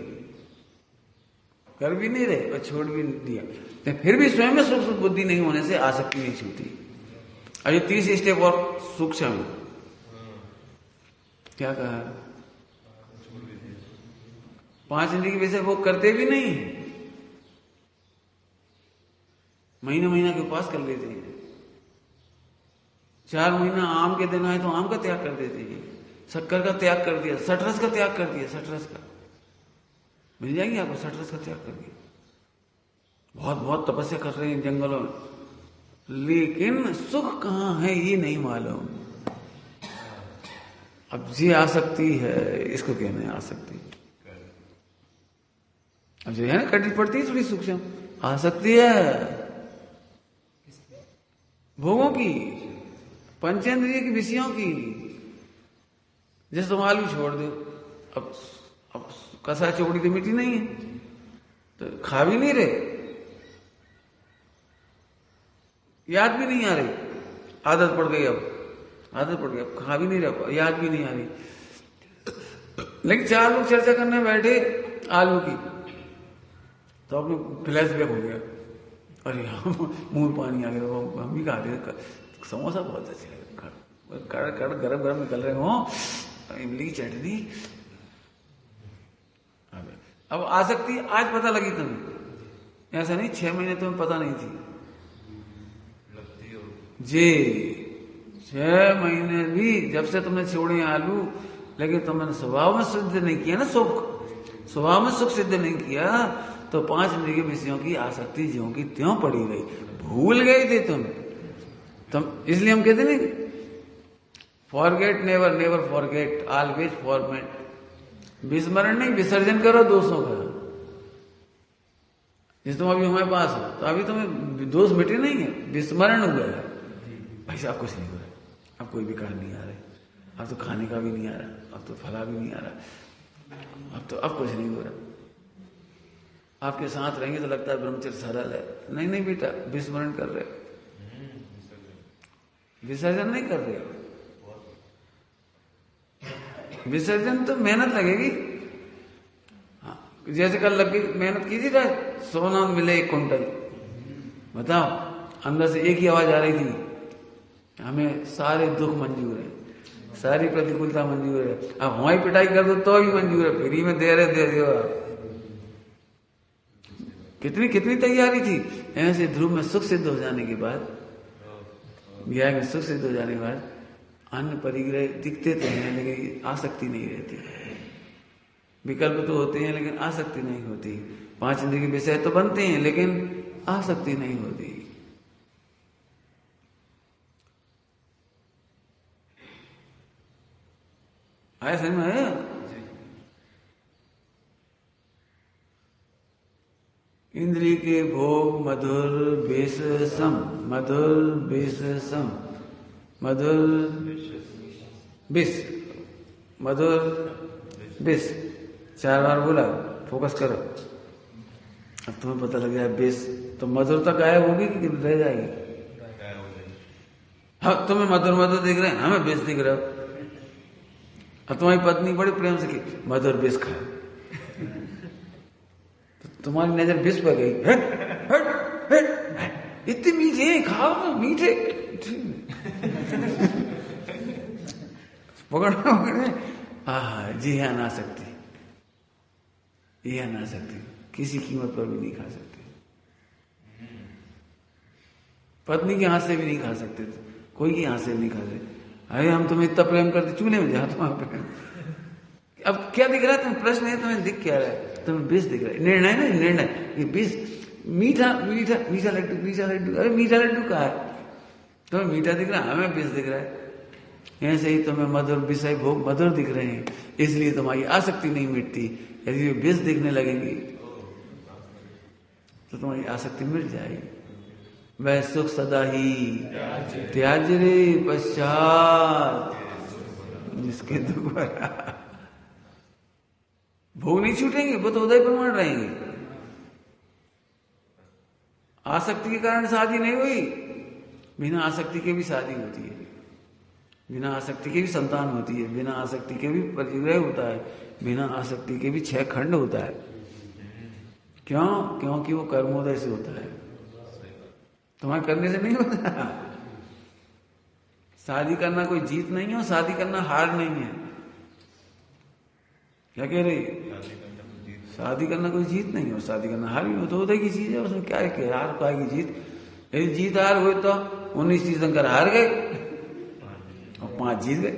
कर भी नहीं रहे और छोड़ भी नहीं दिया, तो फिर भी स्वयं में सूक्ष्म बुद्धि नहीं होने से आसक्ति नहीं छूटी। और ये 30 स्टेप और सूक्ष्म क्या कहा, 5 इंद्रिय के विषय भोग करते भी नहीं, महीना महीना के उपास कर लेते हैं। 4 महीना आम के दिन आए तो आम का त्याग कर देते हैं, शक्कर का त्याग कर दिया, सटरस का त्याग कर दिया, सटरस का मिल जाएंगे आपको, सटरस का त्याग कर दिया। बहुत बहुत तपस्या कर रहे हैं जंगलों में, लेकिन सुख कहाँ है ये नहीं मालूम। अब ये आसक्ति है, इसको कहना है आसक्ति। अब जो है ना कटी पड़ती है थोड़ी सूक्ष्म आसक्ति है भोगों की, पंचेंद्रिय की, विषयों की। जैसे तुम आलू छोड़ दो, अब कसा चौड़ी तो मिट्टी नहीं है, तो खा भी नहीं रहे, याद भी नहीं आ रही, आदत पड़ गई, अब आदत पड़ गई, अब खा भी नहीं रहा, याद भी नहीं आ रही। लेकिन 4 लोग चर्चा करने बैठे आलू की, तो अपने फ्लैशबैक हो गया, अरे मुंह पानी आ गया, हम भी खा रहे, समोसा बहुत अच्छे लगे, कड़ गरम गरम निकल रहे हो, इमली की चटनी। अब आसक्ति आज पता लगी तुम्हें, ऐसा नहीं 6 महीने तुम्हें पता नहीं थी जी। 6 महीने भी जब से तुमने छोड़े आलू, लेकिन तुमने स्वभाव में सिद्ध नहीं किया ना सुख, स्वभाव में सुख सिद्ध नहीं किया, तो 5 इंद्रिय विषयों की आसक्ति ज्यों की त्यों पड़ी रही, भूल गए थे तुम। इसलिए हम कहते नहीं, forget never, never forget, always format. विस्मरण नहीं, विसर्जन करो दोषों का। जैसे तुम अभी हमारे पास हो, तो अभी तुम्हें दोष मिटे नहीं है, विस्मरण हुआ है, भाई साहब कुछ नहीं हो रहा, अब कोई विकार नहीं आ रहा, अब तो खाने का भी नहीं आ रहा, अब तो फला भी नहीं आ रहा, अब कुछ नहीं हो रहा। आपके साथ रहेंगे तो लगता है ब्रह्मचर्य सरल है, नहीं नहीं बेटा, विस्मरण कर रहे, विसर्जन नहीं कर रहे। विसर्जन तो मेहनत लगेगी। हाँ, जैसे कल लग गई, मेहनत की थी, सोना मिले 1 कुंटल, बताओ, अंदर से एक ही आवाज आ रही थी, हमें सारे दुख मंजूर है, सारी प्रतिकूलता मंजूर है, अब हमारी पिटाई कर दो तो भी मंजूर है, फ्री में दे रहे, दे दो। कितनी कितनी तैयारी थी। ऐसे ध्रुव में सुख सिद्ध हो जाने के बाद, ज्ञान में सुख सिद्ध हो जाने के बाद, अन्य परिग्रह दिखते तो हैं, लेकिन आसक्ति नहीं रहती। विकल्प तो होते हैं, लेकिन आसक्ति नहीं होती। 5 इंद्रिय के विषय तो बनते हैं, लेकिन आसक्ति नहीं होती। आया समझ में आया? इंद्रिय के भोग मधुर बेस सम, मधुर बेस सम, मधुर बिस, मधुर बिस, 4 बार बोला, फोकस करो। अब तुम्हें पता लग जाए बेस, तो मधुरता गायब होगी कि रह जाएगी? हाँ, तुम्हें मधुर मधुर दिख रहे हैं, हमें बेस दिख रहा हो। अब तुम्हारी पत्नी बड़े प्रेम से की मधुर बिस खा, तो तुम्हारी नजर बिस पर गई, इतने मीठे खाओ ना, मीठे पकड़े। जी हाँ, ना सकती, यह ना सकती, किसी कीमत पर भी नहीं खा सकते, पत्नी के हाथ से भी नहीं खा सकते, कोई के हाथ से भी नहीं खा सकते। अरे हम तुम्हें इतना प्रेम करते, चूल्हे में जाते वहां पे। अब क्या दिख रहा है? तुम प्रश्न है, तुम्हें दिख क्या रहा है? तुम्हें विष दिख रहा है, निर्णय ना, निर्णय, ये विष, मीठा मीठा मीठा लड्डू, मीठा लड्डू, अरे मीठा लड्डू कहा है? तुम्हें मीठा दिख रहा है, हमें विष दिख रहा है। ऐसे ही तुम्हें मधुर विषय भोग मधुर दिख रहे हैं, इसलिए तुम्हारी आसक्ति नहीं मिटती। यदि ये विष दिखने लगेंगी तो तुम्हारी आसक्ति मिट जाएगी। वह सुख सदा ही त्याज रे पश्चात, जिसके दुख भरा। भोग नहीं छूटेंगे, वो तो उदय प्रमाण रहेंगे। आसक्ति के कारण शादी नहीं हुई, बिना आसक्ति के भी शादी होती है, बिना आसक्ति के भी संतान होती है, बिना आसक्ति के भी परिग्रह होता है, बिना आसक्ति के भी 6 खंड होता है। क्यों? क्योंकि वो कर्मोदय से होता है, तुम्हारे करने से नहीं होता। शादी करना कोई जीत नहीं है और शादी करना हार नहीं है। क्या कह रही? शादी करना कोई जीत नहीं है और शादी करना हार भी तो उदय की चीज है, उसमें क्या है कि हार का की जीत? यदि जीत हार हुई तो 19 तीर्थंकर हार गए और 5 जीत गए।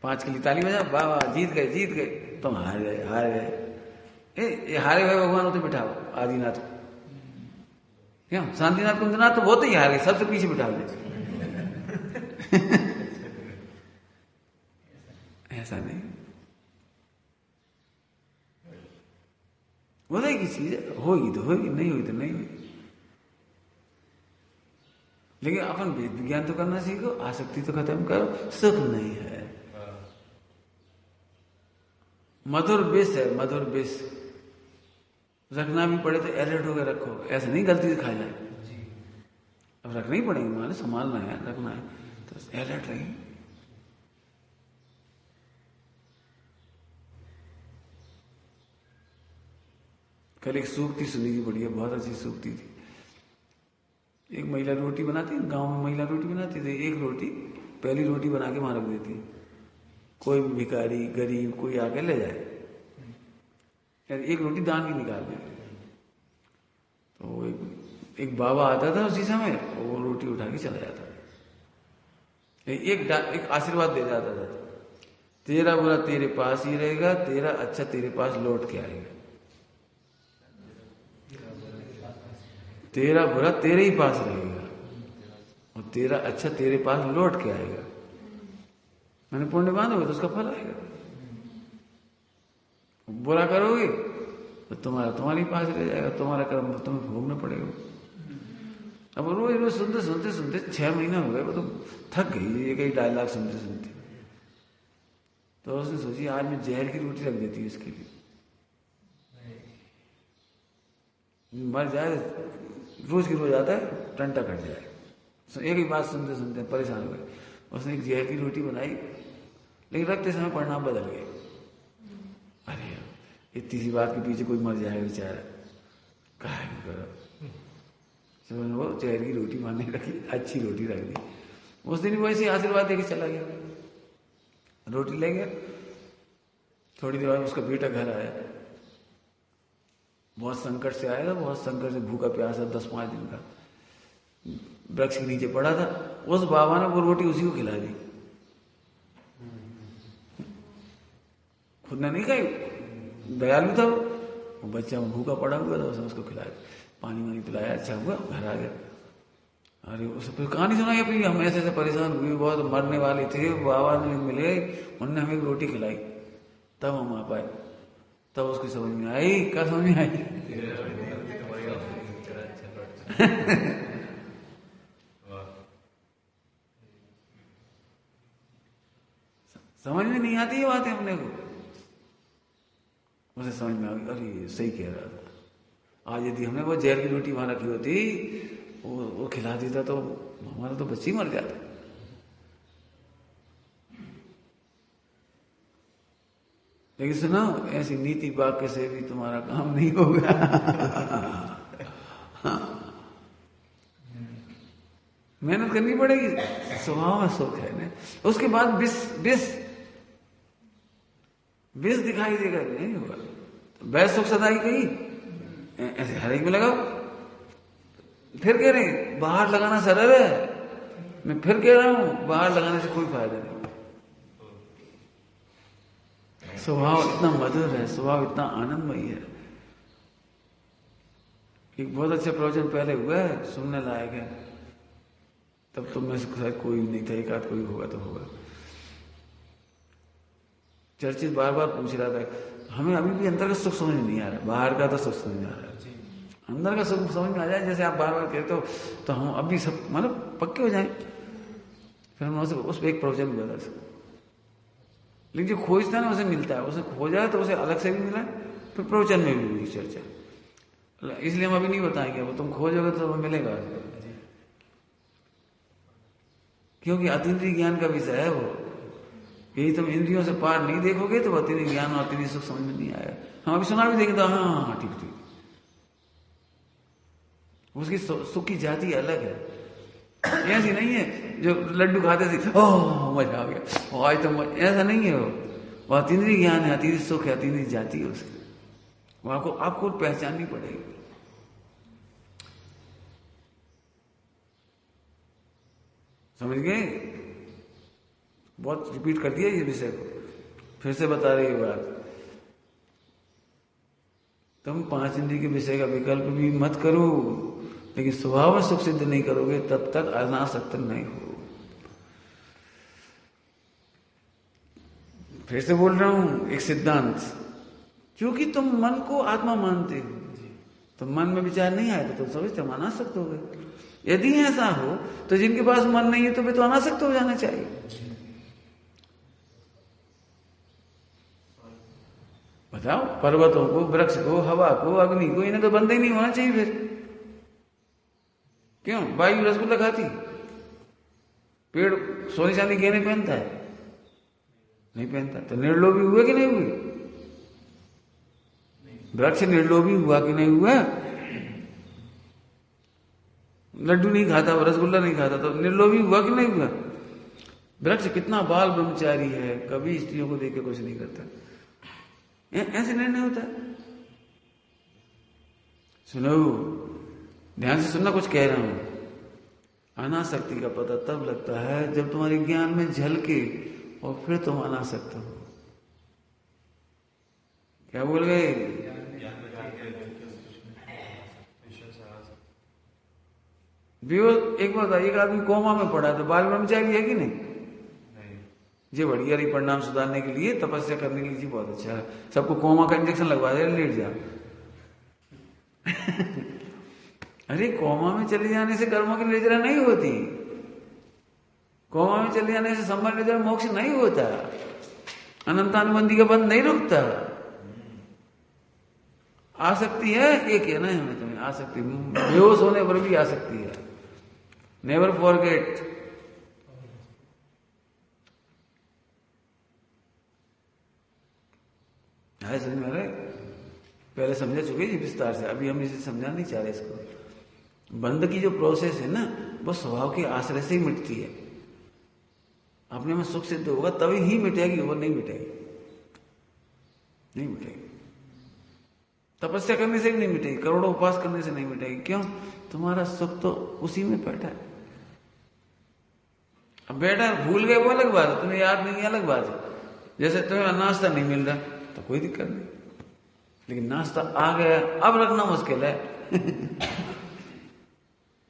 5 के लिए ताली बजा, वाह वाह जीत गए, तुम हार गए। ये हारे हुए भगवान होते बिठाओ आदिनाथ को, क्यों? शांतिनाथ कुंजनाथ तो बहुत ही हार गए, सबसे पीछे बिठा दे। ऐसा नहीं, उदय की चीज होगी तो होगी, नहीं हुई तो नहीं हुई। लेकिन अपन वेद विज्ञान तो करना सीखो, आसक्ति तो खत्म करो। सुख नहीं है, मधुर विष है, मधुर विष। रखना भी पड़े तो अलर्ट होकर रखो, ऐसे नहीं गलती से खा जाए। अब रखना ही पड़ेगा, माने संभालना है, रखना है तो अलर्ट रहिए। कल एक सूक्ति सुनी थी, बढ़िया, बहुत अच्छी सूक्ति थी। एक महिला रोटी बनाती, गांव में महिला रोटी बनाती थी। एक रोटी, पहली रोटी बना के वहां रख देती, कोई भिखारी गरीब कोई आके ले जाए, एक रोटी दान की निकाल देती। तो एक बाबा आता था उसी समय, वो रोटी उठा के चला जाता था। एक आशीर्वाद दे जाता था, तेरा बुरा तेरे पास ही रहेगा, तेरा अच्छा तेरे पास लौट के आएगा। तेरा बुरा तेरे ही पास रहेगा और तेरा अच्छा तेरे पास लौट के आएगा। मैंने पुण्य बांधोगे तो उसका फल आएगा, बुरा करोगे तो तुम्हारे पास रह जाएगा, तुम्हारा कर्म तुम्हें भोगना पड़ेगा। अब रोज रोज सुनते 6 महीने हो गए, वो तो थक गई ये कई डायलॉग सुनते। तो उसने सोची आज मैं जहर की रोटी रख देती हूँ इसके लिए, मर जाए, रोज की रोज आता है, टंटा कट जाए। एक ही बात सुनते परेशान हो गए। उसने एक जहर की रोटी बनाई, लेकिन रखते समय परिणाम बदल गए। अरे इतनी सी बात के पीछे कोई मर जाएगा बेचारा, काहे करो। वो जहर की रोटी माने रखी, अच्छी रोटी रख दी। उस दिन वो ऐसे आशीर्वाद देके चला गया, रोटी ले गया। थोड़ी देर बाद उसका बेटा घर आया, बहुत संकट से आया था, बहुत संकट से, भूखा प्यासा 10-5 दिन का, वृक्ष के नीचे पड़ा था। उस बाबा ने वो रोटी उसी को खिला दी, खुद ने नहीं खाई, दयालु था वो बच्चा भूखा पड़ा हुआ था, उसने उसको खिलाया, पानी वानी पिलाया, अच्छा हुआ, घर आ गया। अरे उसे फिर कहानी सुनाई अपनी, हम ऐसे परेशान हुए, बहुत मरने वाले थे, बाबा ने मिले, उनने हमें रोटी खिलाई, तब हम आ पाए। तब उसकी समझ में आई, क्या समझ में आई? समझ में नहीं आती ये बातें अपने को, उसे समझ में आ गई, अरे सही कह रहा था। आज यदि हमने वो जहर की रोटी वहां रखी होती, वो खिला देता तो हमारा तो बच्ची मर जाता। लेकिन सुनो, ऐसी नीति वाक्य से भी तुम्हारा काम नहीं होगा। मेहनत करनी पड़ेगी, स्वभाव में सुख है ना। उसके बाद विष दिखाई देगा, नहीं होगा। वै सुख सदाई कही, ऐसे हर एक में लगाओ। फिर कह रहे बाहर लगाना सरल है, मैं फिर कह रहा हूं बाहर लगाने से कोई फायदा नहीं। स्वभाव इतना मधुर है, स्वभाव इतना आनंदमयी है। एक बहुत अच्छा प्रवचन पहले हुआ है, सुनने लायक है, तब तो मैं शायद कोई नहीं था, एक आध कोई होगा तो होगा। चर्चित बार बार पूछ रहा था, हमें अभी भी अंदर का सुख समझ में नहीं आ रहा, बाहर का तो सुख समझ में आ रहा है। अंदर का सुख समझ में आ जाए, जैसे आप बार बार कहते हो, तो हम अभी सब मतलब पक्के हो जाए, फिर हम उस पर एक प्रवचन भी बता सकते। लेकिन जो खोजता है ना उसे मिलता है, उसे खोजा तो उसे अलग से भी मिला, फिर प्रवचन में भी हुई चर्चा। इसलिए हम अभी नहीं बताएंगे, वो तुम खोजोगे तो तुम्हें मिलेगा, क्योंकि अतीन्द्रिय ज्ञान का विषय है वो। यही तुम इंद्रियों से पार नहीं देखोगे तो अतीन्द्रिय ज्ञान और अतीन्द्रिय सुख समझ में नहीं आएगा। हम अभी सुना भी देंगे तो हाँ ठीक, उसकी सुख की जाति अलग है। ऐसी नहीं है जो लड्डू खाते थे ओह मजा आ गया आज तो ऐसा नहीं है। वो अतीन्द्रिय ज्ञान है, अतीन्द्रिय सुख है, अतीन्द्रिय जाति है उसकी। वो आपको पहचाननी पड़ेगी। समझ गए? बहुत रिपीट कर दिया ये विषय को, फिर से बता रही है बात। तुम 5 इंद्रिय के विषय का विकल्प भी मत करो, लेकिन स्वभाव में सुख सिद्ध नहीं करोगे तब तक अनासक्त नहीं हो। फिर से बोल रहा हूं एक सिद्धांत, क्योंकि तुम मन को आत्मा मानते हो, तो मन में विचार नहीं आया तो तुम समझते हो अनासक्त हो गए। यदि ऐसा हो तो जिनके पास मन नहीं है तो वे तो अनासक्त हो जाना चाहिए। बताओ, पर्वतों को, वृक्ष को, हवा को, अग्नि को, इन्हें तो बंद ही नहीं होना चाहिए। फिर क्यों? वायु रसगुल्ला खाती, पेड़ सोने चांदी गहने पहनता है? नहीं पहनता। तो निर्लोभी हुए कि नहीं हुए? वृक्ष निर्लोभी हुआ कि नहीं हुआ? लड्डू नहीं खाता, रसगुल्ला नहीं खाता, तो निर्लोभी हुआ कि नहीं हुआ? वृक्ष कितना बाल ब्रह्मचारी है, कभी स्त्रियों को देख के कुछ नहीं करता। ऐसे निर्णय होता है। सुनो, ध्यान से सुनना, कुछ कह रहा हूं। अनासक्ति का पता तब लगता है जब तुम्हारे ज्ञान में झलके और फिर तुम अनासक्त हो। क्या बोल गए? एक बात, एक आदमी कोमा में पड़ा तो बाल ब्रह्मचारी है कि नहीं? जी बढ़िया रही, परिणाम सुधारने के लिए, तपस्या करने के लिए जी बहुत अच्छा है। सबको कोमा का इंजेक्शन लगवा दे, लेट जा। अरे कोमा में चले जाने से कर्मों की निर्जरा नहीं होती। कोमा में चले जाने से संबंध निर्जरा मोक्ष नहीं होता। अनंतानुबंधी का बंध नहीं रुकता। आसक्ति है, एक है ना हमें, तुम्हें आसक्ति, बेहोश होने पर भी आसक्ति है। Never forget. है समझ में आ रहा है? पहले समझा चुके जी विस्तार से, अभी हम इसे समझा नहीं चाह रहे इसको। बंध की जो प्रोसेस है ना, वो स्वभाव के आश्रय से ही मिटती है। अपने में सुख सिद्ध होगा तभी ही मिटेगी, वो नहीं मिटेगी, नहीं मिटेगी। तपस्या करने से भी नहीं मिटेगी, करोड़ों उपवास करने से नहीं मिटेगी। क्यों? तुम्हारा सुख तो उसी में बैठा है। अब बैठा भूल गए वो अलग बात है, तुम्हें याद नहीं अलग बात है। जैसे तुम्हें नाश्ता नहीं मिल रहा तो कोई दिक्कत नहीं, लेकिन नाश्ता आ गया, अब रखना मुश्किल है।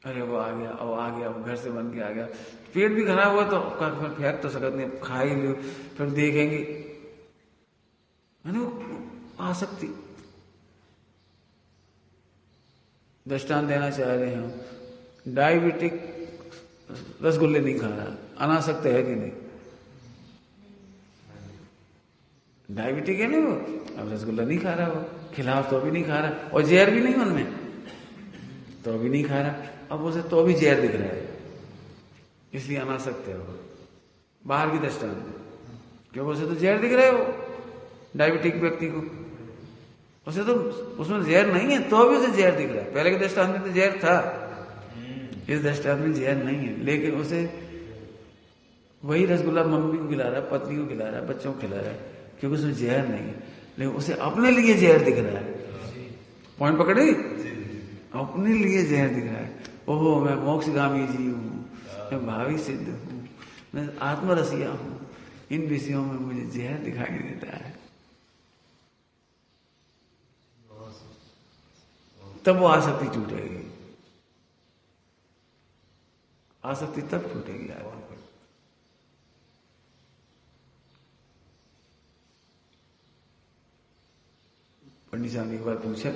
अरे वो आ गया, अब आ गया, घर से बन के आ गया, पेट भी खराब हुआ तो फिर फेंक तो सकत नहीं, खा ही लो, फिर देखेंगे। आसक्ति। दृष्टांत देना चाह रहे हैं, डायबिटिक रसगुल्ले नहीं खा रहा, अनासक्त है कि नहीं? डायबिटिक है नहीं वो, अब रसगुल्ला नहीं खा रहा, वो खिलाओ तो भी नहीं खा रहा, और जहर भी नहीं उनमें तो भी नहीं खा रहा। अब उसे तो भी जहर दिख रहा है, इसलिए अनासक्त है वो। बाहर की दृष्टांत, क्योंकि उसे तो जहर दिख रहा है वो डायबिटिक व्यक्ति को, उसे तो उसमें जहर नहीं है तो भी उसे जहर दिख रहा है। पहले के दृष्टांत में तो जहर था, इस दृष्टांत में जहर नहीं है, लेकिन उसे वही रसगुल्ला मम्मी को खिला रहा है, पत्नी को खिला रहा है, बच्चों को खिला रहा है, क्योंकि उसमें जहर नहीं है, लेकिन उसे अपने लिए जहर दिख रहा है। पॉइंट पकड़े? अपने लिए जहर दिख रहा है। ओहो, मैं मोक्षगामी जी हूं, मैं भावी सिद्ध हूं, मैं आत्मरसिया हूं, इन विषयों में मुझे जहर दिखाई देता है। तब वो आसक्ति छूटेगी। आसक्ति तब छूटेगी यार। पंडित साहब ने एक बार पूछा,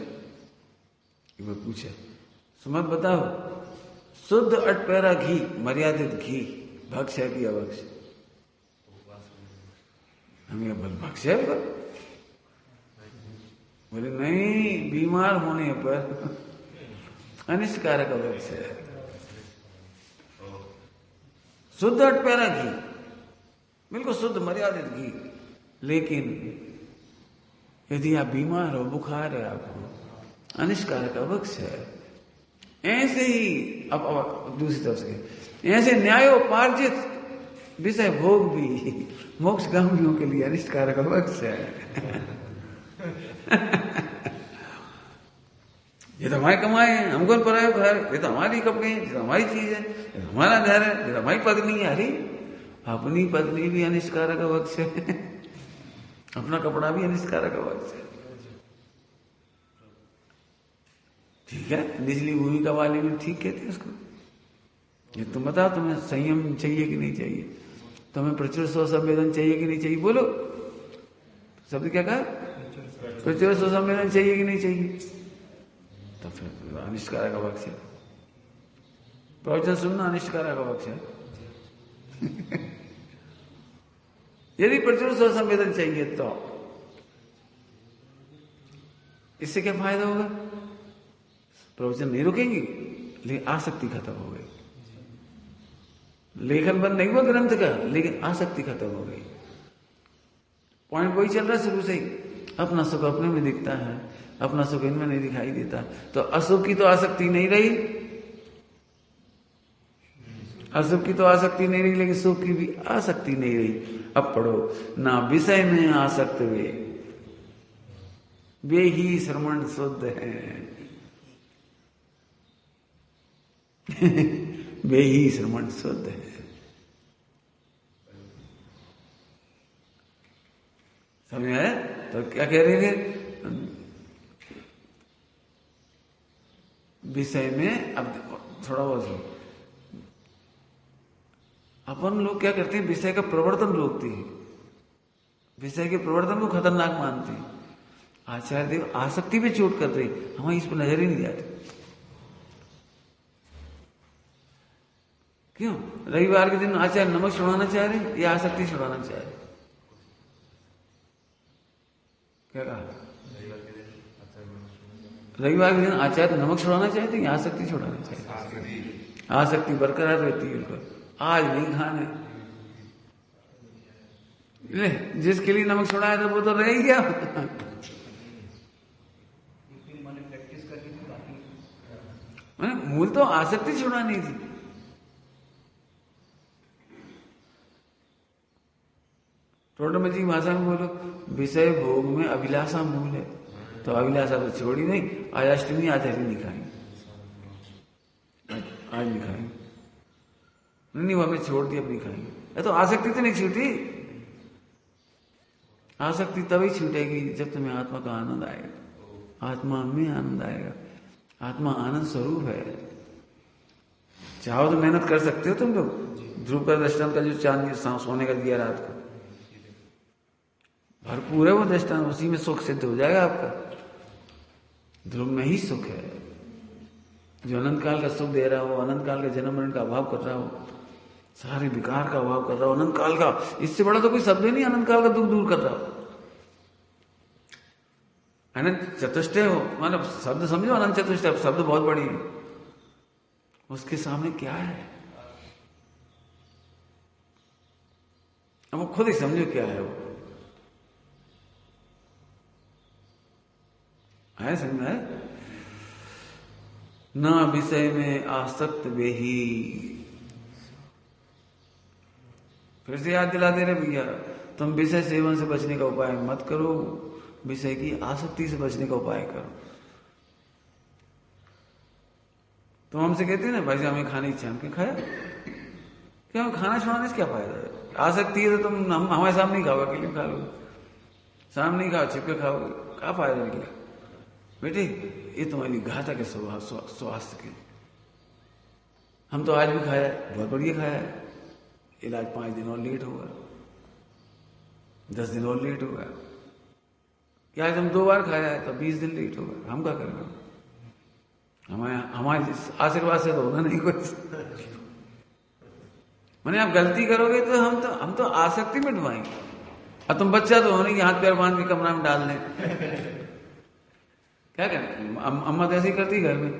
सुमत बताओ, शुद्ध अटपैरा घी, मर्यादित घी भक्ष्य है कि अभक्ष्य? हमें भक्ष्य है, बोले नहीं, बीमार होने पर अनिष्टकारक अभक्ष्य है। शुद्ध अटपैरा घी, बिल्कुल शुद्ध मर्यादित घी, लेकिन यदि आप बीमार हो, बुखार है आपको, अनिष्टकारक अभक्ष्य है। ऐसे ही अब दूसरी तरफ से ऐसे न्यायोपार्जित विषय भोग भी मोक्षगामियों के लिए अनिष्टकारक अवश्य है। ये तो हमारे कमाए हैं, हमको पराये घर, ये तो हमारी कपड़े हैं, ये तो हमारी चीज है, ये तो हमारा घर है, ये तो हमारी पत्नी है। अरे अपनी पत्नी भी अनिष्टकारक अवश्य है, अपना कपड़ा भी अनिष्टकारक अवश्य है। ठीक है, निचली भूमिका वाले भी ठीक कहते हैं उसको। ये तुम बताओ, तुम्हें संयम चाहिए कि नहीं चाहिए, तुम्हें प्रचुर स्वसंवेदन चाहिए कि नहीं चाहिए, बोलो। शब्द क्या कहा? प्रचुर स्वसंवेदन चाहिए कि नहीं चाहिए? तो फिर अनिष्टकारक अवश्य है। प्रवचन सुनना अनिष्टकारक अवश्य है। यदि प्रचुर स्वसंवेदन चाहिए तो इससे क्या फायदा होगा? प्रवचन नहीं रुकेंगे, लेकिन आसक्ति खत्म हो गई। लेखन बंद नहीं हुआ ग्रंथ का, लेकिन आसक्ति खत्म हो गई। पॉइंट वही चल रहा है शुरू से ही। अपना सुख अपने में दिखता है, अपना सुख इनमें नहीं दिखाई देता, तो असुख की तो आसक्ति नहीं रही, असुख की तो आसक्ति नहीं रही, लेकिन सुख की भी आसक्ति नहीं रही। अब पढ़ो, ना विषय में आसक्त वे ही श्रमण शुद्ध है। वे ही श्रमण शुद्ध है। समझ आया? तो क्या कह रहे थे? विषय में अब थोड़ा बहुत अपन लोग क्या करते हैं, विषय का प्रवर्तन रोकते हैं, विषय के प्रवर्तन को खतरनाक मानते हैं। आचार्य देव आसक्ति पे चोट करते हैं, हमें इस पर नजर ही नहीं जाती। क्यों? रविवार के दिन आचार्य नमक छुड़ाना चाह रहे या आसक्ति छुड़ाना चाह रहे? क्या कहा? रविवार के दिन आचार्य नमक छुड़ाना चाहते या आसक्ति छुड़ाना चाहते? आसक्ति बरकरार रहती है उनको, आज नहीं खाने। ले, जिसके लिए नमक छुड़ाया था वो तो रह ही गया। मूल तो आसक्ति छुड़ानी थी। टोटल जी भाषा में बोलो, विषय भोग में अभिलाषा मूल है, तो अभिलाषा तो छोड़ी नहीं। आज अष्टमी, आज हरी नहीं खाई, आज नहीं खाई, नहीं वो हमें छोड़ दी, अब नहीं खाएंगे। तो आसक्ति तो नहीं छूटी। आसक्ति तभी छूटेगी जब तुम्हें आत्मा का आनंद आएगा, आत्मा में आनंद आएगा। आत्मा आनंद स्वरूप है। चाहो तो मेहनत कर सकते हो तुम लोग। ध्रुव का दृष्टांत का जो चांद सोने का दिया रात को, भरपूर है वो दृष्टांत, उसी में सुख सिद्ध हो जाएगा आपका। ध्रुव में ही सुख है। जो अनंत काल का सुख दे रहा हो, अनंत काल का जन्म मरण का अभाव कर रहा हो, सारे विकार का अभाव कर रहा हो, अनंत काल का, इससे बड़ा तो कोई शब्द ही नहीं, अनंत काल का दुख दूर कर रहा हो। अनंत चतुष्टय हो, मतलब शब्द समझो, अनंत चतुष्टय शब्द बहुत बड़ी है, उसके सामने क्या है? अब वो खुद ही समझो क्या है वो। है समझ है? ना विषय में आसक्त वे ही। फिर से याद दिला दे रहे भैया, तुम विषय सेवन से बचने का उपाय मत करो, विषय की आसक्ति से बचने का उपाय करो। तो हमसे कहते हैं ना, भाई साहब हमें खाने की इच्छा, हमने खाया क्या? हम खाना छोड़ाने से क्या फायदा है? आसक्ति है तो तुम हमारे सामने नहीं खाओगे, अकेले खा लो, सामने नहीं खाओ, छिपके खाओगे, क्या फायदा निकला? बेटे ये तुम्हारे लिए घातक है स्वास्थ्य के। हम तो आज भी खाया है, बहुत बढ़िया खाया है। इलाज 5 दिन और लेट होगा, 10 दिन और लेट होगा। क्या आज हम 2 बार खाया है तो 20 दिन लेट होगा। हम क्या करेंगे? हमारे आशीर्वाद से तो होगा नहीं कुछ। मैंने आप गलती करोगे तो हम तो आसक्ति में डुबाएंगे। और तुम बच्चा तो होने की हाथ पैर बांध के कमरा में डाल दें, क्या करें? अम्मा तो ऐसे ही करती घर में।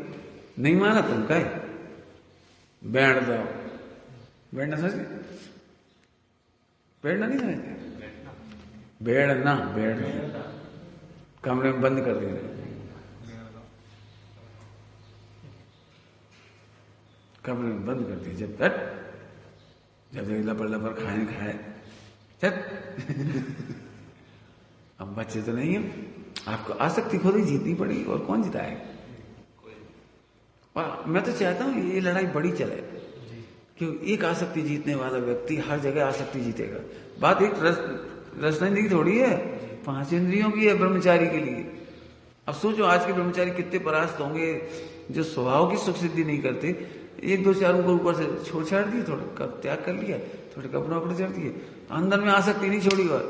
नहीं माना तुम कहे बैठ जाओ, बैठना समझते? बैठना नहीं समझते? बैठना, बैठना कमरे में बंद कर देना। कमरे में बंद कर दिया, जब तक लपड़ लपड़ खाए नहीं खाए चल। अब बच्चे तो नहीं है, आपको आसक्ति खुद ही जीतनी पड़ेगी, और कौन जिताएगा। और मैं तो चाहता हूं ये लड़ाई बड़ी चले, क्योंकि एक आसक्ति जीतने वाला व्यक्ति हर जगह आसक्ति जीतेगा। बात एक रसना की थोड़ी है, 5 इंद्रियों की है ब्रह्मचारी के लिए। अब सोचो आज के ब्रह्मचारी कितने परास्त होंगे जो स्वभाव की सुख सिद्धि नहीं करते, 1 2 4 को ऊपर से छोड़ छाड़ दिए, थोड़ा त्याग कर लिया, थोड़े कपड़े वपड़े चढ़ दिए, अंदर में आसक्ति नहीं छोड़ी। और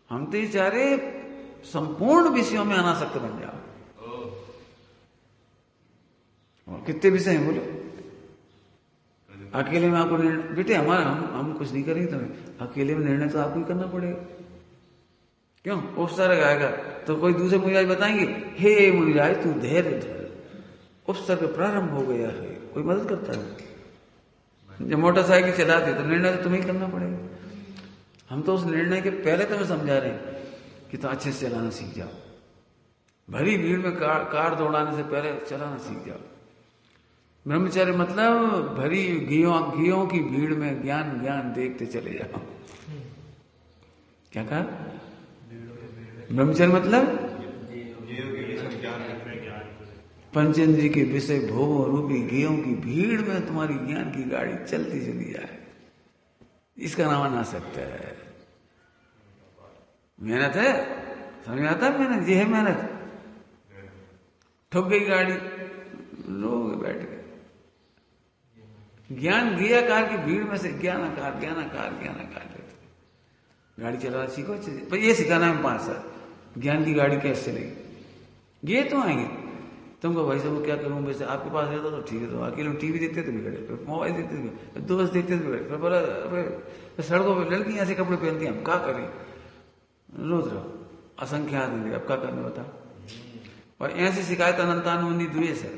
हम तो ये चाह रहे संपूर्ण विषयों में अनासक्त बन जाओ। और कितने विषय हैं बोलो। अकेले में आपको निर्णय, बेटे हमारा हम कुछ नहीं करेंगे, तुम्हें अकेले में निर्णय तो आपको ही करना पड़ेगा। क्यों उपसर्ग आएगा तो कोई दूसरे मुनिराज बताएंगे, हे मुनिराज तू धैर्य धर, उपसर्ग प्रारंभ हो गया है, कोई मदद करता है। जब मोटरसाइकिल चलाते तो निर्णय तो तुम्हें करना पड़ेगा। हम तो उस निर्णय के पहले तुम्हें समझा रहे हैं कि तो अच्छे से चलाना सीख जाओ। भरी भीड़ में कार दौड़ाने से पहले चलाना सीख जाओ। ब्रह्मचर्य मतलब भरी घियों की भीड़ में ज्ञान देखते चले जाओ। क्या कहा? ब्रह्मचर्य मतलब पंचेंद्रिय के विषय भोगों रूपी घियों की भीड़ में तुम्हारी ज्ञान की गाड़ी चलती चली जाए, इसका नाम अनासक्त है। मेहनत है, समझ आता है मेहनत, ये है मेहनत। ठुक गई गाड़ी, लोग बैठ गए। ज्ञान घियाकार की भीड़ में से ज्ञानाकार गाड़ी चलाना सीखो। पर ये सिखाना है 5 साल, ज्ञान की गाड़ी कैसे चलेगी। ये तो आएंगे तुमको भाई साहब क्या करूं, वैसे आपके पास रहता तो ठीक है, तो अकेले टीवी देखते तो बिगड़े, फिर मोबाइल देखते तो दोस्त देखते तो बिगड़े, फिर बोला सड़कों पर लड़कियां ऐसे कपड़े पहनती हैं, हम क्या करें, रोज रहो असंख्य आदमी, अब क्या करने बता। और ऐसी शिकायत अनंतानुबंधी द्वेष है,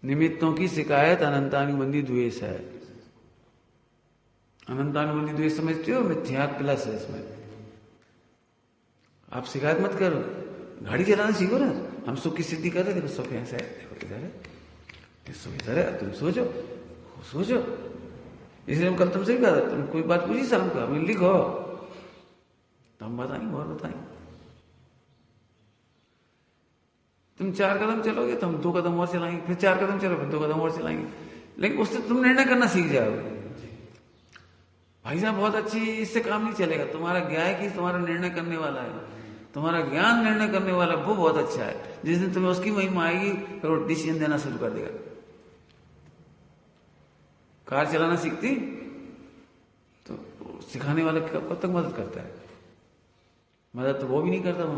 निमित्तों की शिकायत अनंतानुबंधी द्वेष है। अनंतानुबंधी द्वेष समझते हो, मिथ्यात्व प्लस है इसमें। आप शिकायत मत करो, गाड़ी चलाना सीखो ना। हम सुख की सिद्धि कर रहे, देखो सुख ऐसा है, देखो इधर है, सुख इधर है, तुम सोचो। इसलिए हम कल तुमसे कहा, तुम कोई बात पूछी शाम को, हमें लिखो तो हम बताएंगे और बताएंगे। तुम 4 कदम चलोगे तो हम 2 कदम और चलाएंगे, फिर 4 कदम चलो फिर 2 कदम और चलाएंगे, लेकिन उससे तुम निर्णय करना सीख जाओगे। भाई साहब बहुत अच्छी, इससे काम नहीं चलेगा। तुम्हारा ज्ञान की तुम्हारा निर्णय करने वाला है, तुम्हारा ज्ञान निर्णय करने वाला वो बहुत अच्छा है। जिस दिन तुम्हें उसकी महिमा आएगी फिर वो डिसीजन देना शुरू कर देगा। कार चलाना सीखती तो सिखाने वाला कब तक मदद करता है? मदद तो वो भी नहीं करता, वो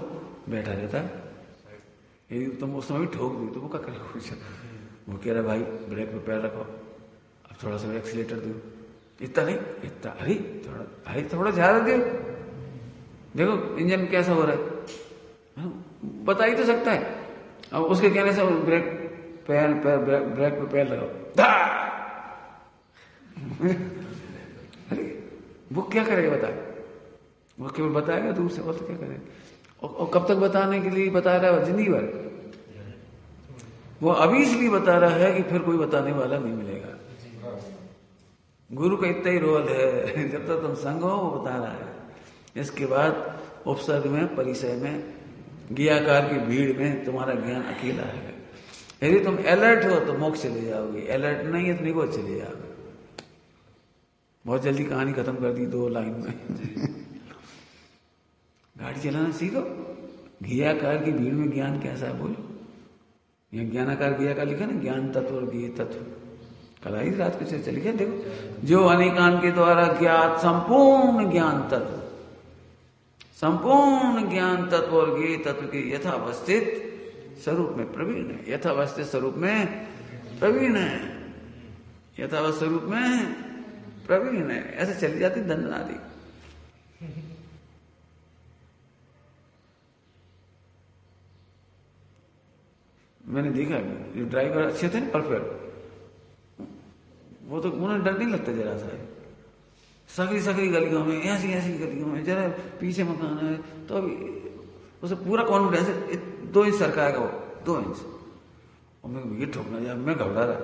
बैठा रहता है। यदि तुम उस समय भी ठोक दी तो वो क्या करेगा कुछ। वो कह रहा भाई ब्रेक पे पैर रखो, अब थोड़ा सा एक्सीलेटर दो, इतना नहीं इतना, अरे थोड़ा ज्यादा दो, देखो इंजन कैसा हो रहा है, बता ही तो सकता है। अब उसके कहने से ब्रेक पे पैर लगाओ, अरे वो क्या करेगा बता, वो केवल बताएगा दूर से, और तो क्या करेगा। और कब तक बताने के लिए बता रहा है? जिंदगी भर। वो अभी इसलिए बता रहा है कि फिर कोई बताने वाला नहीं मिलेगा। गुरु का इतना ही रोल है, जब तक तुम संग हो वो बता रहा है। इसके बाद उपसर्ग में, परिचय में, ज्ञाकार की भीड़ में तुम्हारा ज्ञान अकेला है। यदि तुम अलर्ट हो तो मोक्ष चले जाओगे, अलर्ट नहीं है तो निगोज चले जाओगे। बहुत जल्दी कहानी खत्म कर दी 2 लाइन में। गाड़ी चलाना सीखो। घियाकार की भीड़ में ज्ञान कैसा है बोलो। यह ज्ञानाकार घियाकार लिखा ना, ज्ञान तत्व और घी तत्व, कल आई रात को चर्चा लिखा। देखो, जो अनेकान के द्वारा ज्ञात संपूर्ण ज्ञान तत्व, संपूर्ण ज्ञान तत्व और ज्ञेय तत्व के यथावस्थित स्वरूप में प्रवीण है। यथावस्थित स्वरूप में प्रवीण है, यथावस्थित स्वरूप में प्रवीण है। ऐसे चली जाती दंडनादि। मैंने देखा जो ड्राइवर अच्छे थे ना, परफेक्ट, वो तो उन्हें डर नहीं लगता जरा सा। सकरी गलियों में, ऐसी गलियों में, जरा पीछे मकान है तो अभी उसे पूरा कॉन्फिडेंस है, 2 इंच सरकाएगा वो, 2 इंच, और मैं ये ठोकना जाए, मैं घबरा रहा,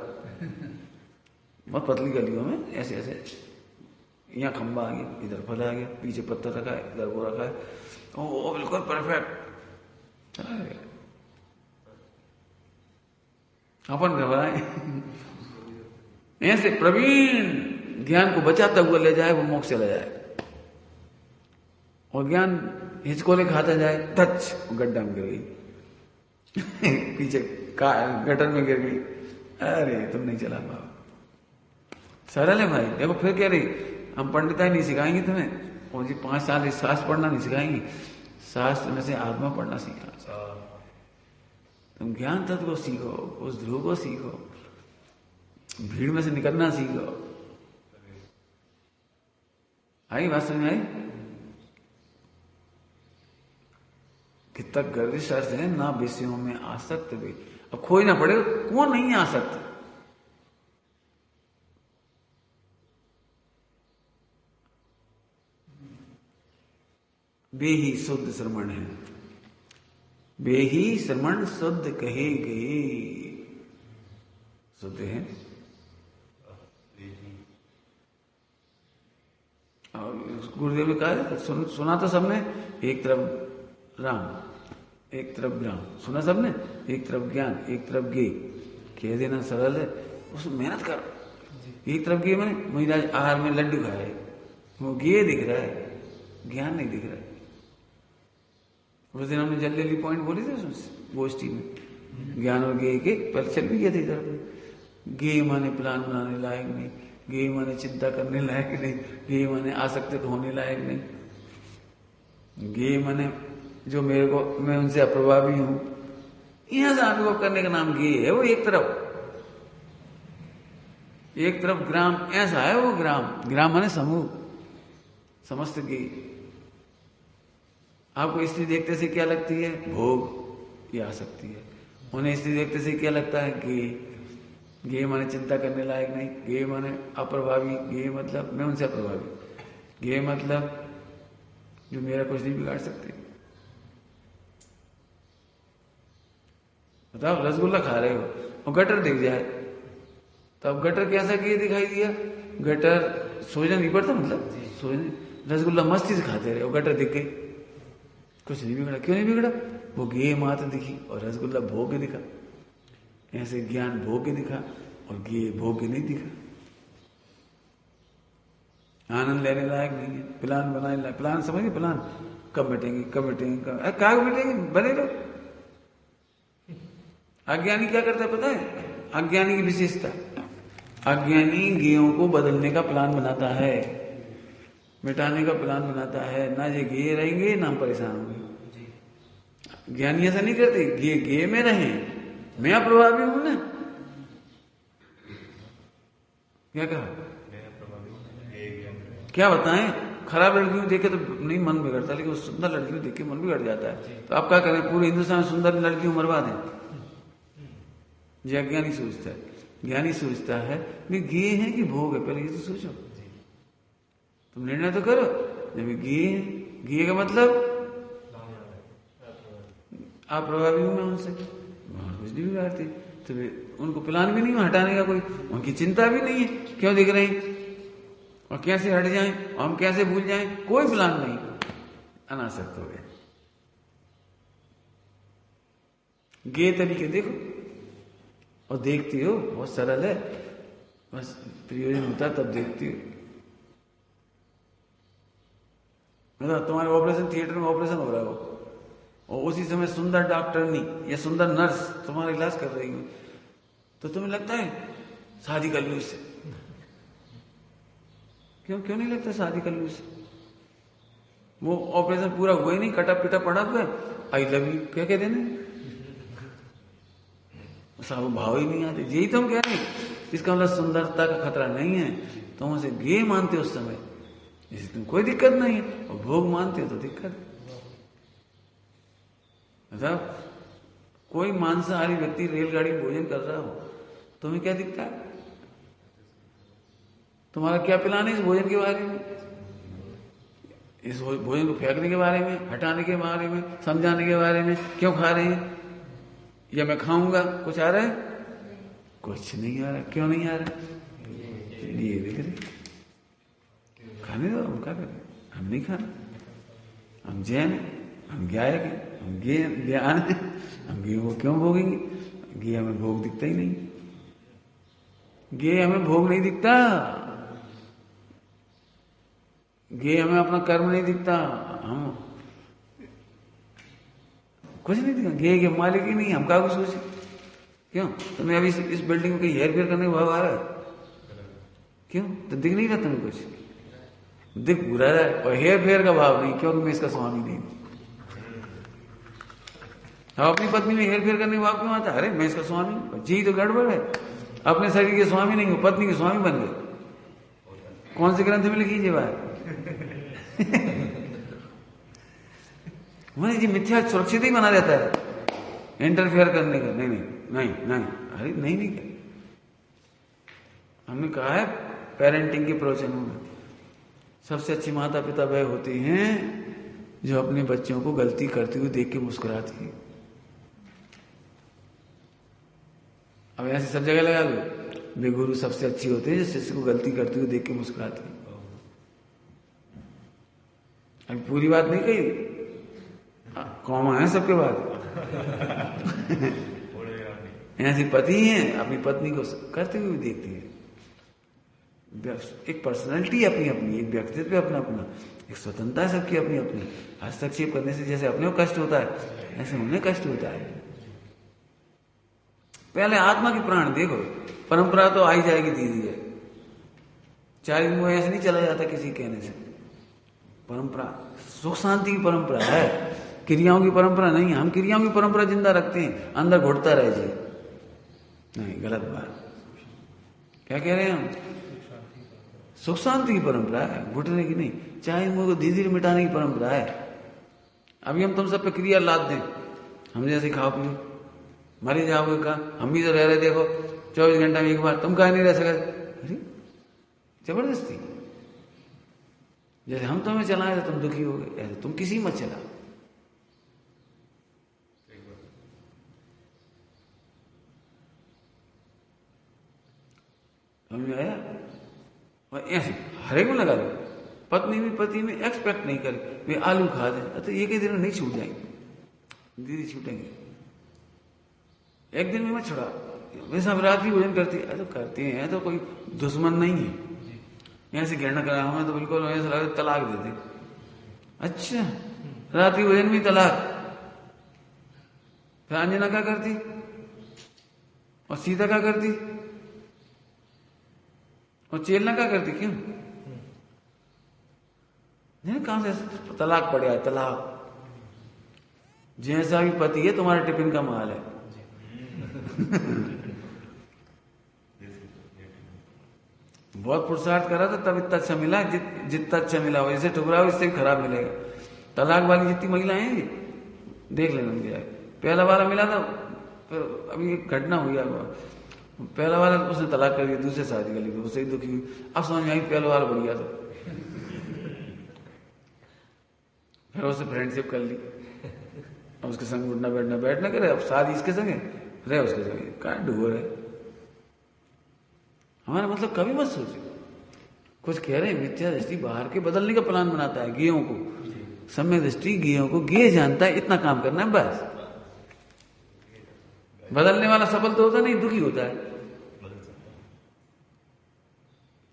बहुत पतली गलियों में ऐसे ऐसे, यहाँ खंबा आ गया, इधर फल आ गया, पीछे पत्थर रखा है, इधर वो रखा है, ओ बिल्कुल परफेक्ट चला गया। अपन घबराए ऐसे प्रवीण ज्ञान को बचाता हुआ ले जाए, वो मोक्ष चला जाए। और ज्ञान हिचकोले खाता जाए, टच गड्ढा में गिर गई पीछे गटर में गिर गई, अरे तुम नहीं चला पाओ। सरल है भाई। देखो फिर कह रही हम पंडिताई नहीं सिखाएंगे तुम्हें, और जी 5 साल शास्त्र पढ़ना नहीं सिखाएंगे, शास्त्र में से आत्मा पढ़ना सीखा। तुम ज्ञान तत्व को सीखो, उस ध्रुव को सीखो, भीड़ में से निकलना सीखो। आई बात समझ आई? कितना गर्विश अर्थ है, ना विषयों में आसक्त भी। अब खोई ना पड़े, कौन नहीं है आसक्त? बेही शुद्ध श्रमण है, बेही श्रमण शुद्ध कहे गए, शुद्ध है। और गुरुदेव ने कहा, सुना तो सबने, एक तरफ राम एक तरफ ग्राम, सुना सबने, एक तरफ ज्ञान एक तरफ गे, कह देना सरल है, उसमें मेहनत कर। एक तरफ गे मैंने मुझे आज आहार में लड्डू खाए, वो गे दिख रहा है, ज्ञान नहीं दिख रहा है। उस दिन हमने जल्दी पॉइंट बोले थे गोष्ठी में, ज्ञान और गे के पहले चल भी गए थे इधर। गे माने प्लान बनाने लायक नहीं, गे माने चिंता करने लायक नहीं, गे माने आसक्त होने लायक नहीं, गे माने जो मेरे को, मैं उनसे अप्रभावी हूं, यहां से अनुभव करने का नाम गे है। वो एक तरफ ग्राम ऐसा है, वो ग्राम माने समूह, समस्त गे। आपको स्त्री देखते से क्या लगती है? भोग या आसक्ति है। उन्हें स्त्री देखते से क्या लगता है? गे माने चिंता करने लायक नहीं, गे माने अप्रभावी, गे मतलब मैं उनसे अप्रभावी, गे मतलब जो मेरा कुछ नहीं बिगाड़ सकते। बताओ, रसगुल्ला खा रहे हो और गटर दिख जाए तो अब गटर कैसा किए दिखाई दिया? गटर सोचना नहीं पड़ता, मतलब सोचने, रसगुल्ला मस्ती से खाते रहे और गटर दिख गई, कुछ नहीं बिगड़ा। क्यों नहीं बिगड़ा? वो गे मात्र दिखी और रसगुल्ला भोग्य दिखा। ऐसे ज्ञान भोग्य दिखा और गे भोग्य नहीं दिखा। आनंद लेने लायक नहीं है, प्लान बनाने लायक, प्लान समझिए, प्लान कब बैठेंगे कब बैठेंगे, बने रहो। अज्ञानी क्या करता है पता है? अज्ञानी की विशेषता, अज्ञानी गेयों को बदलने का प्लान बनाता है, मिटाने का प्लान बनाता है। ना ये गे रहेंगे ना हम परेशान होंगे। ज्ञानी ऐसा नहीं करते, गे में रहे, मैं अप्रभावी हूं ना। क्या कहा? क्या बताएं? खराब लड़कियों देखे तो नहीं मन बिगड़ता, लेकिन सुंदर लड़कियों देख के मन बिगड़ जाता है। तो आप क्या करें? पूरे हिंदुस्तान में सुंदर लड़कियों मरवा दें। जो अज्ञानी सोचता है, ज्ञानी सोचता है भी गे है कि भोग है, पहले ये तो सोचो, तुम निर्णय तो करो। जब गे है, गे का मतलब आप प्रभावी हूं मैं उनसे, कुछ नहीं बिगाड़ती, तो उनको प्लान भी नहीं हटाने का कोई, उनकी चिंता भी नहीं है क्यों दिख रहे हैं और कैसे हट जाएं और हम कैसे भूल जाएं, कोई प्लान नहीं, अनासक्त हो गए। गे तरीके देखो और देखती हो, बहुत सरल है, बस प्रयोजन होता तब देखती हो। मतलब तुम्हारे ऑपरेशन थिएटर में ऑपरेशन हो रहा हो और उसी समय सुंदर डॉक्टरनी या सुंदर नर्स तुम्हारा इलाज कर रही हो, तो तुम्हें लगता है शादी कर लूं इससे? क्यों नहीं लगता शादी कर लूं इससे? वो ऑपरेशन पूरा हुआ ही नहीं, कटा पिटा पड़ा हुआ है, आई लव यू क्या कहते हैं, साहब भाव ही नहीं आते। यही तो हम कह रहे हैं, इसका मतलब सुंदरता का खतरा नहीं है, तुम उसे गे मानते हो उस समय, इसे तुम कोई दिक्कत नहीं है, और भोग मानते हो तो दिक्कत। मतलब कोई मांसाहारी व्यक्ति रेलगाड़ी में भोजन कर रहा हो, तुम्हें क्या दिखता है? तुम्हारा क्या प्लान है इस भोजन के बारे में? इस भोजन को फेंकने के बारे में, हटाने के बारे में, समझाने के बारे में, क्यों खा रहे हैं, या मैं खाऊंगा, कुछ आ रहा है? कुछ नहीं आ रहा। क्यों नहीं आ रहा? ये देख रहे, खाने दो, हम क्या करें, हम नहीं खाना, हम जैन है, हम गायक है, हम ज्ञान है, हम गेह को क्यों भोगेंगे? गेह हमें भोग दिखता ही नहीं, गेह हमें भोग नहीं दिखता, गेह हमें अपना कर्म नहीं दिखता, हम कुछ नहीं दिखा, गेह के मालिक ही नहीं, हम क्या कुछ सोचे? क्यों? तुम्हें अभी इस बिल्डिंग में कहीं हेर फेर करने का भाव आ रहा है? क्यों? तो दिख नहीं रहा तुम्हें कुछ, दिख बुरा रहा है, और हेर फेर का भाव नहीं, क्योंकि मैं इसका स्वामी नहीं। अब अपनी पत्नी में हेर फेर करने का भाव क्यों आता है? अरे मैं इसका स्वामी, जी तो गड़बड़ है, अपने शरीर के स्वामी नहीं हो, पत्नी के स्वामी बन गए। कौन से ग्रंथ में लिखी ये बात? मैंने जी मिथ्या सुरक्षित ही बना रहता है इंटरफेयर करने का। नहीं नहीं नहीं नहीं, अरे नहीं नहीं, हमने कहा है पेरेंटिंग के प्रवचनों में सबसे अच्छी माता पिता वह होते हैं जो अपने बच्चों को गलती करते हुए देख के मुस्कुराती है। अब ऐसे सब जगह लगा लो, वे गुरु सबसे अच्छी होते हैं जो शिष्य को गलती करते हुए देख के मुस्कुराते हैं। अभी पूरी बात नहीं कही, कौमा है सबके बाद। ऐसी पति हैं अपनी पत्नी को करते हुए देखती है। एक पर्सनालिटी अपनी अपनी, एक व्यक्तित्व अपना अपना, एक स्वतंत्रता है सबकी अपनी अपनी। हस्तक्षेप करने से जैसे अपने को कष्ट होता है, ऐसे उन्हें कष्ट होता है। पहले आत्मा के प्राण देखो, परंपरा तो आई जाएगी धीरे धीरे, 4 दिन में ऐसे नहीं चला जाता किसी कहने से। परंपरा सुख शांति की परंपरा है, क्रियाओं की परंपरा नहीं है। हम क्रियाओं की परंपरा जिंदा रखते हैं, अंदर घुटता रह जाए, नहीं, गलत बात। क्या कह रहे हैं हम? सुख शांति की परंपरा है, घुटने की नहीं। चाहे मुझको धीरे धीरे मिटाने की परंपरा है। अभी हम तुम सब पे क्रिया लाद दें, हम जैसे खाओ पियो मरे जाओगे का, हम भी तो रह रहे, देखो 24 घंटा में एक बार, तुम कहा नहीं रह सके? अरे जबरदस्ती, जैसे हम तुम्हें चलाए तो तुम दुखी हो गए, ऐसे तुम किसी मत चलाओ। समझ में आया? और ऐसे हरेक में लगा लो, पत्नी भी पति में एक्सपेक्ट नहीं करे वे आलू खा दें, तो एक ही दिन में नहीं छूट जाएंगे, दीदी छूटेंगे। एक दिन में मत छुड़ा, वैसे हम रात भी भोजन करती है तो करती हैं, तो कोई दुश्मन नहीं है। ऐसे घृणा करा हमें तो बिल्कुल ऐसा लगा तलाक देते। अच्छा, रात की भोजन में तलाक। फिर अंजना क्या करती और सीता क्या करती और चेलना क्या करती? क्यों? नहीं, कहां से तलाक पड़ गया? तलाक जैसा भी पति है तुम्हारे टिफिन का माल है। बहुत पुरुषार्थ करा था तब इतना अच्छा मिला, जितना अच्छा मिला हो, जैसे ठुकराओ इससे भी खराब मिलेगा। तलाक वाली जितनी महिलाएं हैं देख लेना, पहला वाला मिला था, फिर अभी एक घटना हुई है, पहला वाला उसने तलाक कर दिया, दूसरे शादी कर ली, उससे ही दुखी हुई। अब समझ में आई पहला वाला बढ़िया था, फिर उससे फ्रेंडशिप कर ली, अब उसके संग उठना बैठना करे, अब शादी इसके संगे रहे, उसके संगे क्या डूबो रहे। हमारा मतलब कभी मत सोचे, कुछ कह रहे हैं मिथ्या दृष्टि बाहर के बदलने का प्लान बनाता है गेयों को, सम्यक दृष्टि गेयों को गे जानता है, इतना काम करना है बस। बदलने वाला सफल तो होता नहीं, दुखी होता है।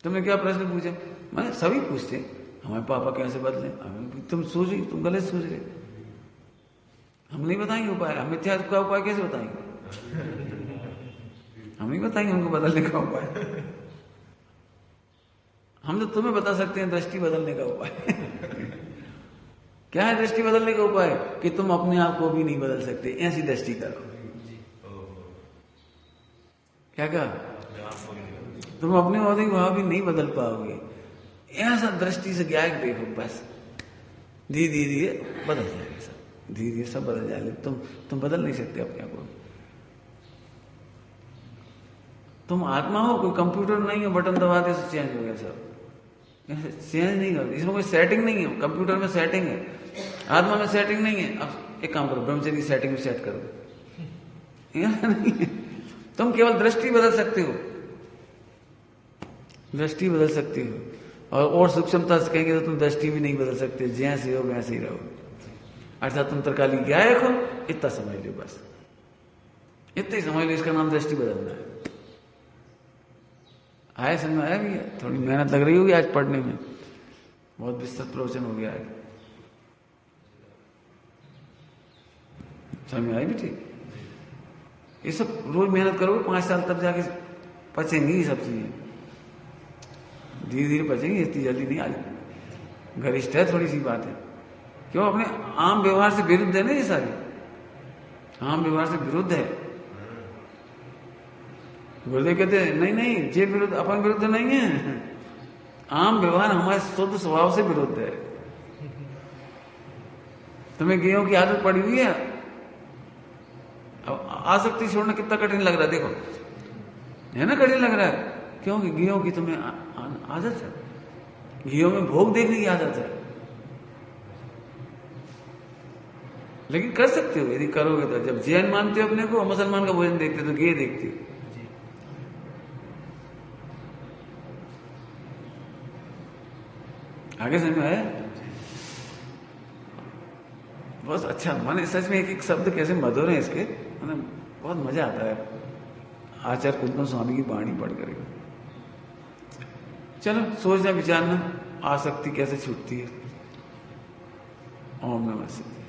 तुमने क्या प्रश्न पूछा? मैं सभी पूछते हमारे पापा कैसे बदले, तुम सोच रही, तुम गलत सोच रहे। हम नहीं बताएंगे उपाय, हम मिथ्या का उपाय कैसे बताएंगे? हम नहीं बताएंगे उनको बदलने का उपाय। हम तो तुम्हें बता सकते हैं दृष्टि बदलने का उपाय। क्या है दृष्टि बदलने का उपाय? कि तुम अपने आप को भी नहीं बदल सकते, ऐसी दृष्टि करो। क्या कहा? तुम अपने औहदे के भाव भी नहीं बदल पाओगे, ऐसा दृष्टि से ज्ञान देखो, बस धीरे धीरे बदल जाएगा सब, धीरे धीरे सब बदल जाएगा। तुम बदल नहीं सकते अपने आप को। तुम आत्मा हो, कोई कंप्यूटर नहीं है बटन दबाते से चेंज हो गया सब, चेंज नहीं कर, इसमें कोई सेटिंग नहीं है। कंप्यूटर में सेटिंग है, आत्मा में सेटिंग नहीं है। अब एक काम करो, ब्रह्मचर्य की सेटिंग में सेट कर दो, नहीं है। तुम केवल दृष्टि बदल सकते हो, दृष्टि बदल सकते हो। और सूक्ष्मता से कहेंगे तो तुम दृष्टि भी नहीं बदल सकते, जैसे हो वैसे ही रहो। अर्थात तुम तरकाली गायक हो, इतना समझ लो, बस इतना ही समझ लो, इसका नाम दृष्टि बदलना है। आया समझ में? आया भी है? थोड़ी मेहनत लग रही होगी आज पढ़ने में, बहुत विस्तृत प्रवचन हो गया है। समझ में आई भी? ठीक। ये सब रोज मेहनत करोगे 5 साल, तब जाके पचेंगी ये सब चीजें, धीरे धीरे पचेंगी, इतनी जल्दी नहीं। आज गरिष्ठ है, थोड़ी सी बात है। क्यों? अपने आम व्यवहार से विरुद्ध है ना, ये सारी आम व्यवहार से विरुद्ध है। गुरुदेव कहते हैं नहीं नहीं, ये विरुद्ध, अपन विरुद्ध नहीं है, आम व्यवहार हमारे शुद्ध स्वभाव से विरुद्ध है। तुम्हें गेहूं की आदत पड़ी हुई है, अब आसक्ति छोड़ना कितना कठिन लग रहा है, देखो है ना, कठिन लग रहा है। क्योंकि गेहूं की तुम्हें आदत है, गेहूं में भोग देखने की आदत है। लेकिन कर सकते हो यदि करोगे तो। जब जैन मानते हो अपने को, मुसलमान का भोजन देखते हो तो गे देखते हो। आगे समझ में आया? बहुत अच्छा, माने सच में एक एक शब्द कैसे मधुर है इसके, माने बहुत मजा आता है आचार्य कुंदन स्वामी की वाणी पढ़ कर। चलो सोचना विचारना, आसक्ति कैसे छूटती है। ओम नमः शिवाय।